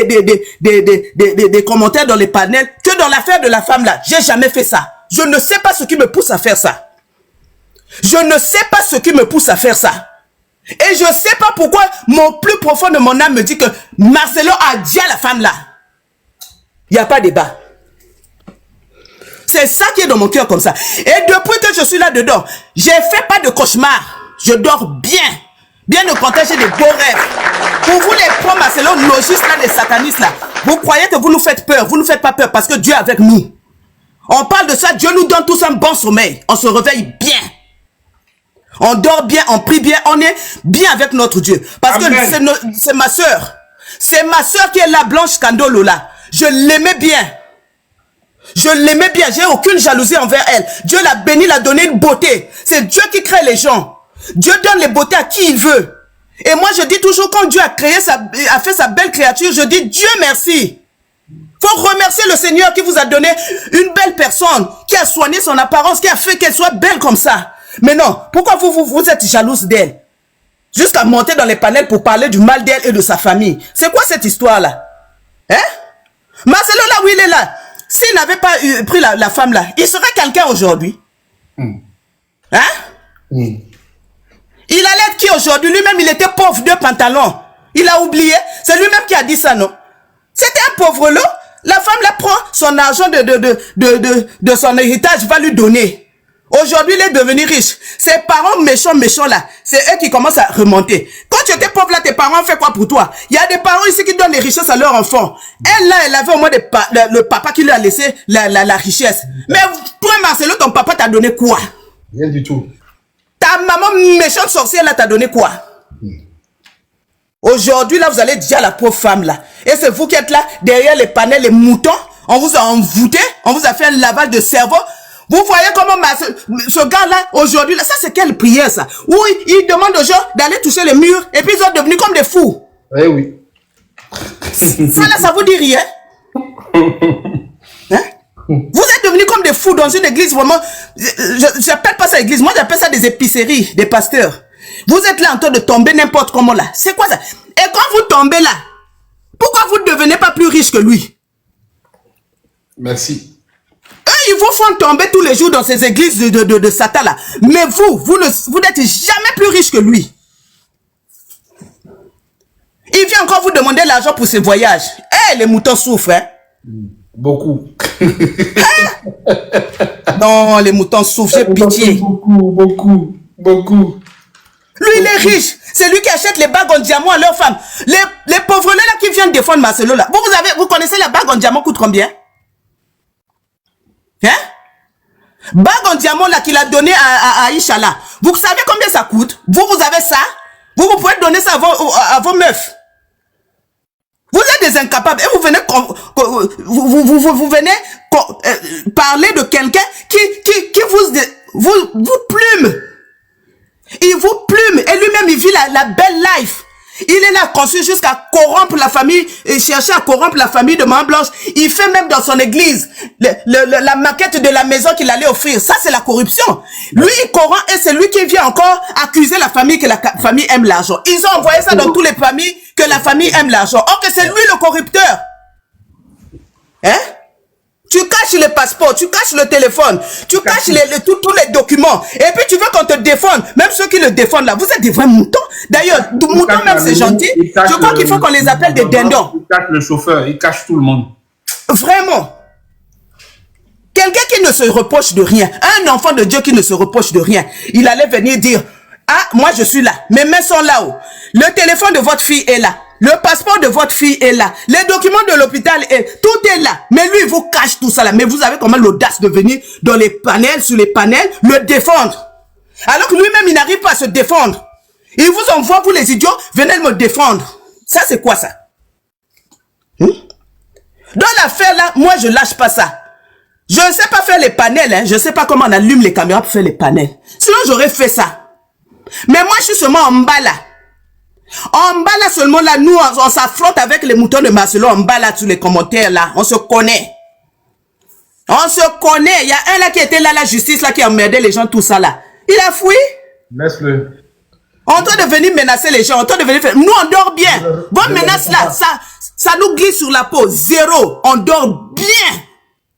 des commentaires dans les panels que dans l'affaire de la femme là. J'ai jamais fait ça. Je ne sais pas ce qui me pousse à faire ça. Je ne sais pas ce qui me pousse à faire ça. Et je sais pas pourquoi mon plus profond de mon âme me dit que Marcelo a dit à la femme là. Il n'y a pas de débat. C'est ça qui est dans mon cœur comme ça. Et depuis que je suis là-dedans, j'ai fait pas de cauchemar. Je dors bien. Bien au contraire, j'ai des beaux rêves. Pour vous les pro Marcelo, logistes là, les satanistes là, vous croyez que vous nous faites peur. Vous nous faites pas peur parce que Dieu est avec nous. On parle de ça, Dieu nous donne tous un bon sommeil. On se réveille bien. On dort bien, on prie bien, on est bien avec notre Dieu. Parce Amen. Que c'est ma soeur. C'est ma soeur qui est là, Blanche Candolo là. Je l'aimais bien. Je l'aimais bien, j'ai aucune jalousie envers elle. Dieu l'a béni, l'a donné une beauté. C'est Dieu qui crée les gens. Dieu donne les beautés à qui il veut. Et moi je dis toujours, quand Dieu a fait sa belle créature, je dis Dieu merci. Faut remercier le Seigneur qui vous a donné une belle personne, qui a soigné son apparence, qui a fait qu'elle soit belle comme ça. Mais non, pourquoi vous êtes jalouse d'elle? Jusqu'à monter dans les panels pour parler du mal d'elle et de sa famille. C'est quoi cette histoire-là? Hein? Marcelo là où il est là, s'il n'avait pas pris la femme là, il serait quelqu'un aujourd'hui. Hein? Il allait être qui aujourd'hui? Lui-même, il était pauvre de pantalons. Il a oublié. C'est lui-même qui a dit ça, non? C'était un pauvre lot. La femme là prend son argent de son héritage, va lui donner. Aujourd'hui, il est devenu riche. Ses parents méchants là, c'est eux qui commencent à remonter. Quand tu étais pauvre là, tes parents ont fait quoi pour toi? Il y a des parents ici qui donnent les richesses à leurs enfants. Elle là, elle avait au moins le papa qui lui a laissé la richesse. Mais toi, Marcelo, ton papa t'a donné quoi? Rien du tout. Ta maman méchante sorcière là t'a donné quoi? Aujourd'hui là, vous allez dire à la pauvre femme là. Et c'est vous qui êtes là, derrière les panels, les moutons. On vous a envoûté, on vous a fait un lavage de cerveau. Vous voyez comment ce gars-là, aujourd'hui, ça c'est quelle prière ça? Où il demande aux gens d'aller toucher les murs et puis ils sont devenus comme des fous. Eh oui. Ça là, ça vous dit rien? Hein? Vous êtes devenus comme de fous dans une église, vraiment, je n'appelle pas ça église, moi j'appelle ça des épiceries, des pasteurs. Vous êtes là en train de tomber n'importe comment là. C'est quoi ça? Et quand vous tombez là, pourquoi vous ne devenez pas plus riche que lui? Merci. Eux, ils vous font tomber tous les jours dans ces églises de Satan là. Mais vous n'êtes jamais plus riche que lui. Il vient encore vous demander l'argent pour ses voyages. Eh, les moutons souffrent, hein? Beaucoup. Non, les moutons souffrent, j'ai pitié. Beaucoup. Lui, il est riche. C'est lui qui achète les bagues en diamant à leurs femmes. Les pauvres là qui viennent défendre Marcelo là. Vous connaissez la bague en diamant coûte combien? Hein? Bague en diamant là qu'il a donné à Aïcha là. Vous savez combien ça coûte? Vous avez ça? Vous pouvez donner ça à vos meufs. Vous êtes des incapables et vous venez parler de quelqu'un qui vous plume. Il vous plume et lui-même il vit la belle life. Il est là conçu jusqu'à corrompre la famille et chercher à corrompre la famille de Maman Blanche. Il fait même dans son église la maquette de la maison qu'il allait offrir. Ça, c'est la corruption. Lui, il corrompt et c'est lui qui vient encore accuser la famille que la famille aime l'argent. Ils ont envoyé ça dans toutes les familles que la famille aime l'argent. Or que c'est lui le corrupteur. Hein? Tu caches les passeports, tu caches le téléphone, tu caches tous les documents. Et puis tu veux qu'on te défende. Même ceux qui le défendent là, vous êtes des vrais moutons. D'ailleurs, moutons même c'est gentil. Je crois qu'il faut qu'on les appelle des dindons. Il cache le chauffeur, il cache tout le monde. Vraiment. Quelqu'un qui ne se reproche de rien. Un enfant de Dieu qui ne se reproche de rien. Il allait venir dire, ah, moi je suis là. Mes mains sont là-haut. Le téléphone de votre fille est là. Le passeport de votre fille est là. Les documents de l'hôpital tout est là. Mais lui, il vous cache tout ça là. Mais vous avez comment l'audace de venir dans les panels, sur les panels, le défendre. Alors que lui-même, il n'arrive pas à se défendre. Il vous envoie, vous les idiots, venez me défendre. Ça, c'est quoi ça? Dans l'affaire là, moi, je lâche pas ça. Je ne sais pas faire les panels. Hein. Je ne sais pas comment on allume les caméras pour faire les panels. Sinon, j'aurais fait ça. Mais moi, je suis seulement en bas là. En bas là seulement là, nous on s'affronte avec les moutons de Marcelo en bas là, sous les commentaires là, on se connaît. On se connaît, il y a un là qui était là, la justice là, qui a emmerdé les gens, tout ça là. Il a fui. Laisse-le. En train de venir menacer les gens, en train de venir faire... Nous on dort bien. Votre menace là, ça nous glisse sur la peau, zéro. On dort bien.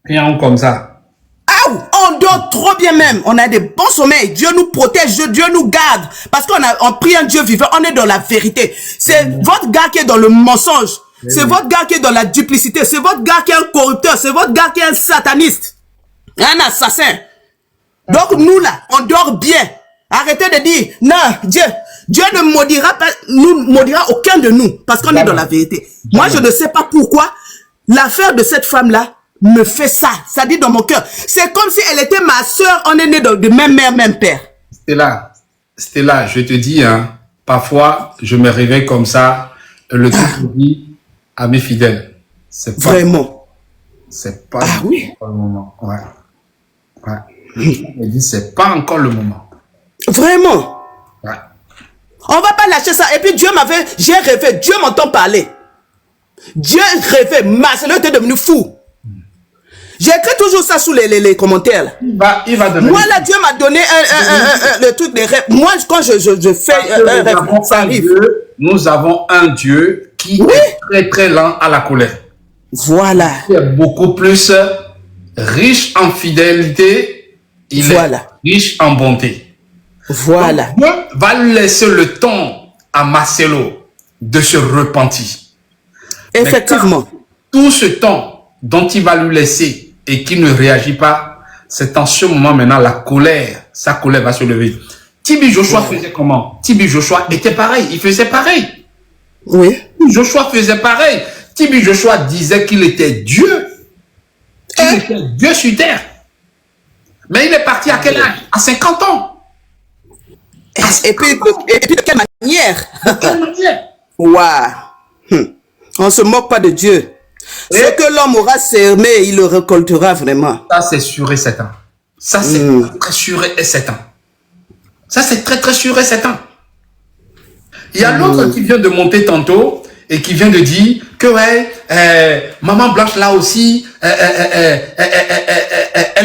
Rien comme ça. On dort trop bien même. On a des bons sommeils. Dieu nous protège, Dieu nous garde. Parce qu'on prie un Dieu vivant, on est dans la vérité. C'est votre gars qui est dans le mensonge. C'est votre gars qui est dans la duplicité. C'est votre gars qui est un corrupteur. C'est votre gars qui est un sataniste. Un assassin. Donc nous là, on dort bien. Arrêtez de dire, non, Dieu ne maudira pas, nous maudira aucun de nous. Parce qu'on est dans la vérité. Moi, je ne sais pas pourquoi l'affaire de cette femme-là me fait ça. Ça dit dans mon cœur. C'est comme si elle était ma soeur. On est nés de même mère, même père. Stella, je te dis, hein, parfois, je me réveille comme ça, le truc me dit à mes fidèles. C'est pas vraiment. C'est pas oui. le moment. Ouais. Je me dis, c'est pas encore le moment. Vraiment. Ouais. On va pas lâcher ça. Et puis j'ai rêvé. Dieu m'entend parler. Dieu rêvait. Marcelo était devenu fou. J'écris toujours ça sous les commentaires. Là. Il va donner. Moi, là, Dieu m'a donné le truc des rêves. Moi, quand je fais un rêve, ça arrive. Nous avons un Dieu qui est très très lent à la colère. Voilà. Il est beaucoup plus riche en fidélité. Il est riche en bonté. Voilà. Donc, Dieu va laisser le temps à Marcelo de se repentir. Effectivement. Tout ce temps dont il va lui laisser et qui ne réagit pas, c'est en ce moment maintenant sa colère va se lever. Tibi Joshua faisait comment? Tibi Joshua était pareil, il faisait pareil. Oui. Joshua faisait pareil. Tibi Joshua disait qu'il était Dieu. Qu'il était Dieu sur terre. Mais il est parti à quel âge? À 50 ans. Et puis de quelle manière? Waouh. On se moque pas de Dieu. Ce que l'homme aura semé, il le récoltera vraiment. Ça, c'est sûr et certain. Ça, c'est très sûr et certain. Ça, c'est très, très sûr et certain. Il y a l'autre qui vient de monter tantôt. et qui vient de dire que ouais, maman Blanche là aussi, elle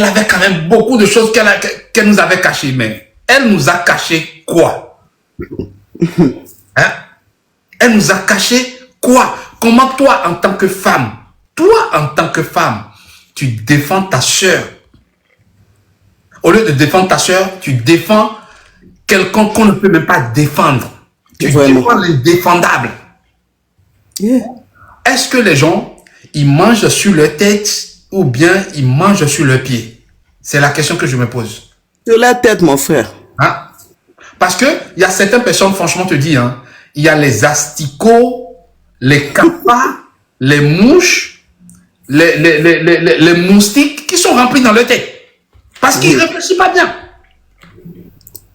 avait quand même beaucoup de choses qu'elle nous avait cachées. Mais elle nous a caché quoi? Hein? Elle nous a caché quoi? Comment toi, en tant que femme, tu défends ta sœur? Au lieu de défendre ta sœur, tu défends quelqu'un qu'on ne peut même pas défendre. Tu défends l'indéfendable. Yeah. Est-ce que les gens, ils mangent sur leur tête ou bien ils mangent sur leurs pieds? C'est la question que je me pose. Sur la tête, mon frère. Hein? Parce que il y a certaines personnes, franchement, te dis, hein, il y a les asticots, les capas, les mouches, les moustiques qui sont remplis dans leur tête. Parce qu'ils ne réfléchissent pas bien.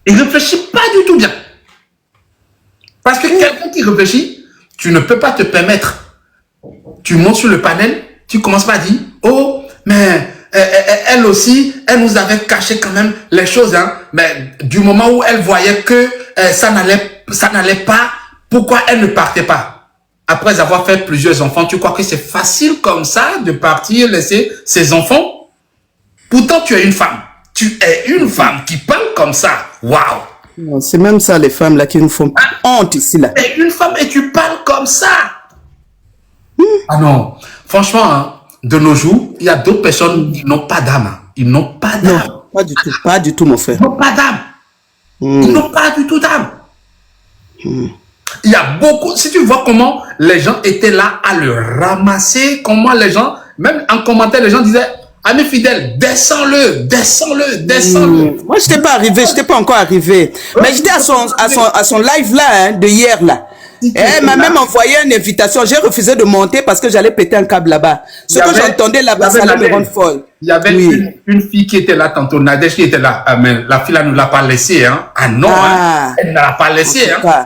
Ils ne réfléchissent pas du tout bien. Parce que quelqu'un qui réfléchit, tu ne peux pas te permettre. Tu montes sur le panel, tu commences pas à dire, oh, mais elle aussi, elle nous avait caché quand même les choses. Hein, mais du moment où elle voyait que ça n'allait pas, pourquoi elle ne partait pas? Après avoir fait plusieurs enfants, tu crois que c'est facile comme ça de partir, laisser ses enfants? Pourtant, tu es une femme. Tu es une femme qui parle comme ça. Waouh! C'est même ça, les femmes là qui nous font honte ici là. Tu es une femme et tu parles comme ça. Ah non. Franchement, hein, de nos jours, il y a d'autres personnes qui n'ont pas d'âme. Hein. Ils n'ont pas d'âme. Non, pas du tout. Pas du tout, mon frère. Ils n'ont pas d'âme. Ils n'ont pas du tout d'âme. Il y a beaucoup. Si tu vois comment les gens étaient là à le ramasser, comment les gens, même en commentaire, les gens disaient, ami fidèle, descends-le, descends-le, descends-le. Moi, je n'étais pas arrivé, je n'étais pas encore arrivé. Mais j'étais à son live là, hein, de hier là. Elle m'a même envoyé une invitation. J'ai refusé de monter parce que j'allais péter un câble là-bas. Ce que j'entendais là-bas, ça allait me rendre folle. Il y avait une fille qui était là tantôt, Nadège qui était là. Ah, mais la fille là ne l'a pas laissée. Hein. Ah non, hein. Elle ne l'a pas laissée. Hein.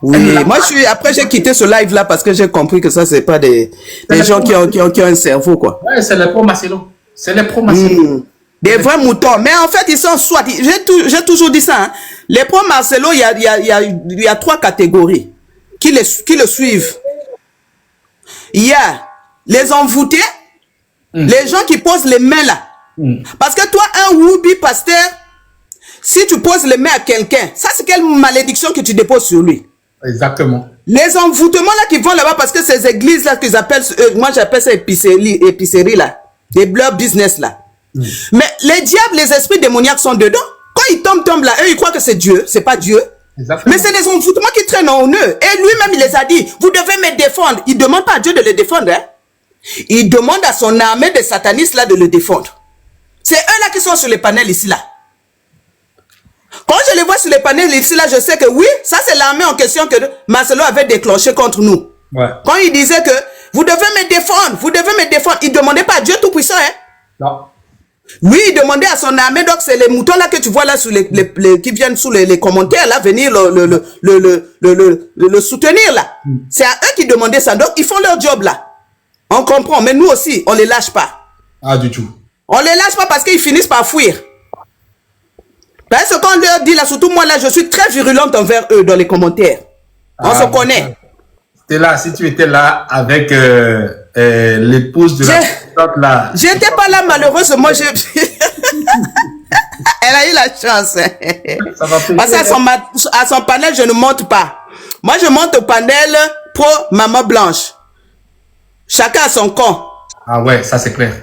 Oui, moi après j'ai quitté ce live là parce que j'ai compris que ça c'est pas des gens qui ont un cerveau quoi. Ouais, c'est les pro-Marcelo. C'est les pro-Marcelo. Des vrais moutons. Mais en fait, ils sont soit, j'ai toujours dit ça, hein. Les pro-Marcelo, il y a 3 catégories qui le suivent. Il y a les envoûtés, les gens qui posent les mains là. Parce que toi, un Woubi pasteur, si tu poses les mains à quelqu'un, ça c'est quelle malédiction que tu déposes sur lui? Exactement. Les envoûtements là qui vont là-bas, parce que ces églises là qu'ils appellent, moi j'appelle ça épicerie là, des blocs business là. Mais les diables, les esprits démoniaques sont dedans. Quand ils tombent là, eux ils croient que c'est Dieu, c'est pas Dieu. Exactement. Mais c'est des envoûtements qui traînent en eux. Et lui-même il les a dit, vous devez me défendre. Il demande pas à Dieu de le défendre, hein. Il demande à son armée de satanistes là de le défendre. C'est eux là qui sont sur les panels ici là. Quand je les vois sur les panels ici là, je sais que oui, ça c'est l'armée en question que Marcelo avait déclenché contre nous. Ouais. Quand il disait que vous devez me défendre, il ne demandait pas à Dieu tout-puissant, hein. Non. Lui, il demandait à son armée, donc c'est les moutons là que tu vois là sous qui viennent sous les commentaires là, venir le soutenir là. C'est à eux qui demandaient ça, donc ils font leur job là. On comprend, mais nous aussi, on les lâche pas. Ah, du tout. On les lâche pas parce qu'ils finissent par fuir. Parce que quand on leur dit là, surtout moi là, je suis très virulente envers eux dans les commentaires. On se connaît. Là, si tu étais là avec l'épouse de la là. J'étais pas là malheureusement. Elle a eu la chance. Parce qu'à son panel, je ne monte pas. Moi, je monte au panel pro Maman Blanche. Chacun a son camp. Ah ouais, ça c'est clair.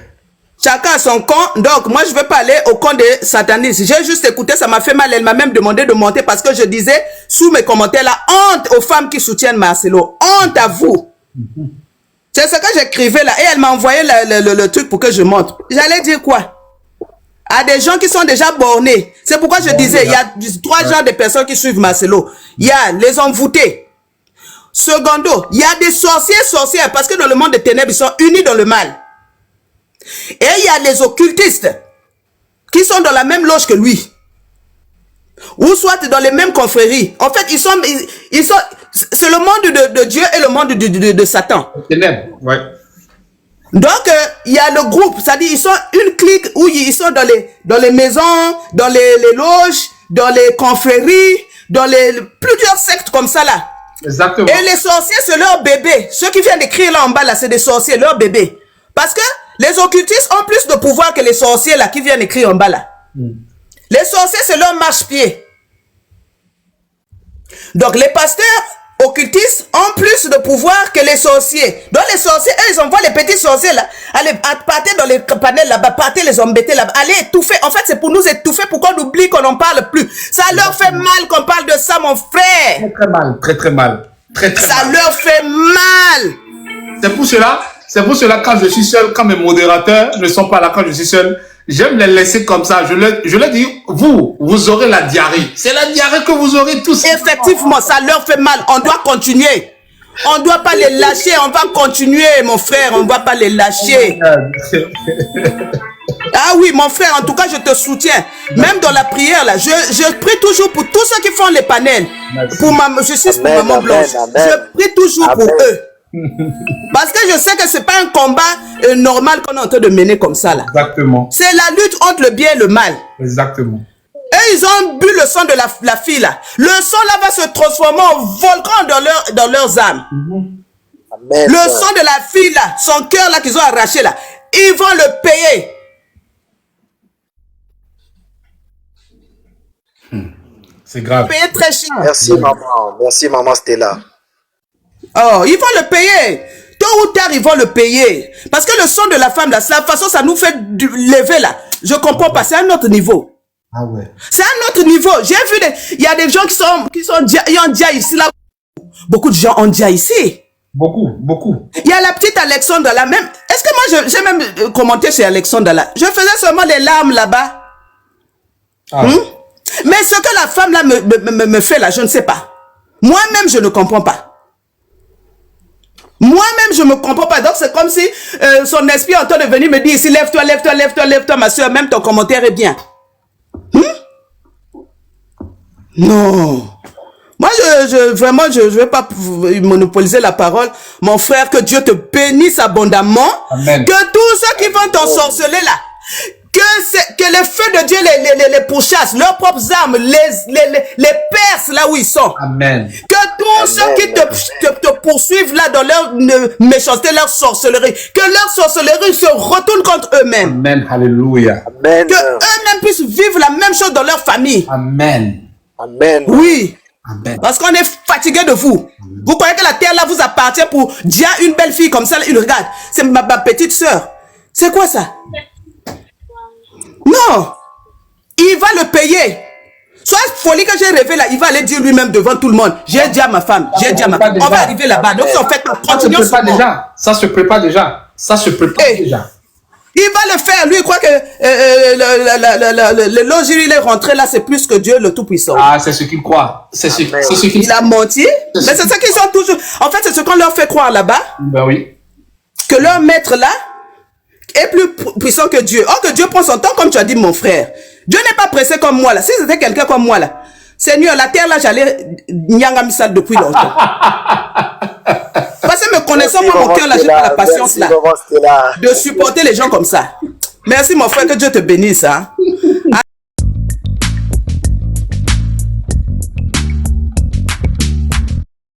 Chacun a son camp. Donc, moi, je ne vais pas aller au camp des satanistes. J'ai juste écouté, ça m'a fait mal. Elle m'a même demandé de monter parce que je disais sous mes commentaires là, honte aux femmes qui soutiennent Marcelo. Honte à vous. C'est ce que j'écrivais là. Et elle m'a envoyé le truc pour que je monte. J'allais dire quoi? À des gens qui sont déjà bornés. C'est pourquoi je disais, il y a 3 genres de personnes qui suivent Marcelo. Il y a les envoûtés. Secondo, il y a des sorcières parce que dans le monde des ténèbres, ils sont unis dans le mal. Et il y a les occultistes qui sont dans la même loge que lui. Ou soit dans les mêmes confréries. En fait, ils sont c'est le monde de Dieu et le monde de Satan. Ténèbres, ouais. Donc, il y a le groupe, c'est-à-dire ils sont une clique où ils sont dans les maisons, dans les loges, dans les confréries, dans plusieurs sectes comme ça là. Exactement. Et les sorciers, c'est leur bébé. Ceux qui viennent d'écrire là en bas, là, c'est des sorciers, leur bébé. Parce que les occultistes ont plus de pouvoir que les sorciers là qui viennent écrire en bas là. Les sorciers, c'est leur marche-pied. Donc les pasteurs occultistes ont plus de pouvoir que les sorciers. Donc les sorciers, eux, ils envoient les petits sorciers là, aller partir dans les panels là-bas, partir les embêter là-bas, aller étouffer. En fait, c'est pour nous étouffer, pour qu'on oublie qu'on n'en parle plus. Ça leur fait mal qu'on parle de ça, mon frère. Très très mal, très très mal. Très très Ça mal. leur fait mal. C'est pour cela, quand je suis seul, quand mes modérateurs ne sont pas là, quand je suis seul, j'aime les laisser comme ça. Je leur dis, vous aurez la diarrhée. C'est la diarrhée que vous aurez tous. Effectivement, ça leur fait mal. On doit continuer. On ne doit pas les lâcher. On va continuer, mon frère. On ne va pas les lâcher. Ah oui, mon frère, en tout cas, je te soutiens. Même dans la prière, là, je prie toujours pour tous ceux qui font les panels. Pour je suis pour Maman Blanche. Je prie toujours pour eux. Parce que je sais que c'est pas un combat normal qu'on est en train de mener comme ça là. Exactement. C'est la lutte entre le bien et le mal. Exactement. Et ils ont bu le sang de la fille là. Le sang là va se transformer en volcan dans leurs âmes. Amen. Le sang de la fille là, son cœur là qu'ils ont arraché là, ils vont le payer. C'est grave. Payer très cher. Merci maman Stella. Oh, ils vont le payer. Tôt ou tard, ils vont le payer. Parce que le sang de la femme, là, c'est la façon, ça nous fait lever, là. Je comprends pas, c'est un autre niveau. Ah ouais. C'est un autre niveau. J'ai vu, il y a des gens qui ont déjà ici, là. Beaucoup de gens ont déjà ici. Beaucoup. Il y a la petite Alexandre, là, même. Est-ce que moi, j'ai même commenté chez Alexandre, là. Je faisais seulement les larmes, là-bas. Ah. Mais ce que la femme, là, me fait, là, je ne sais pas. Moi-même, je ne comprends pas. Moi-même, je ne me comprends pas. Donc, c'est comme si son esprit est en train de venir me dire ici, lève-toi, lève-toi, lève-toi, lève-toi, ma soeur. Même ton commentaire est bien. Non. Moi, vraiment, je ne vais pas monopoliser la parole. Mon frère, que Dieu te bénisse abondamment. Amen. Que tous ceux qui vont t'ensorceler là, que le feu de Dieu les pourchasse, leurs propres armes, les perce là où ils sont. Amen. Que tous ceux qui te poursuivent là dans leur méchanceté, leur sorcellerie, que leur sorcellerie se retourne contre eux-mêmes. Amen. Alléluia. Amen. Que eux-mêmes puissent vivre la même chose dans leur famille. Amen. Amen. Oui. Amen. Parce qu'on est fatigué de vous. Vous croyez que la terre là vous appartient pour dire une belle fille comme ça, là, il regarde. C'est ma petite sœur. C'est quoi ça? Non. Il va le payer. Soit folie que j'ai rêvé là, il va aller dire lui-même devant tout le monde. J'ai dit à ma femme, j'ai dit à ma femme. On va arriver là-bas. Donc en fait, continuons. Ça se prépare déjà. Ça se prépare déjà. Il va le faire. Lui, il croit que le logis, il est rentré là, c'est plus que Dieu, le Tout-Puissant. Ah, c'est ce qu'il croit. C'est ce qu'il Il a menti. Mais c'est ça qu'ils sont toujours. En fait, c'est ce qu'on leur fait croire là-bas. Ben oui. Que leur maître là est plus puissant que Dieu. Or que Dieu prend son temps, comme tu as dit, mon frère. Dieu n'est pas pressé comme moi là. Si c'était quelqu'un comme moi là, Seigneur, la terre là, j'allais nyangamisal depuis longtemps. Parce que me connaissant, moi, mon cœur là, j'ai pas la patience là de supporter les gens comme ça. Merci mon frère, que Dieu te bénisse. Hein.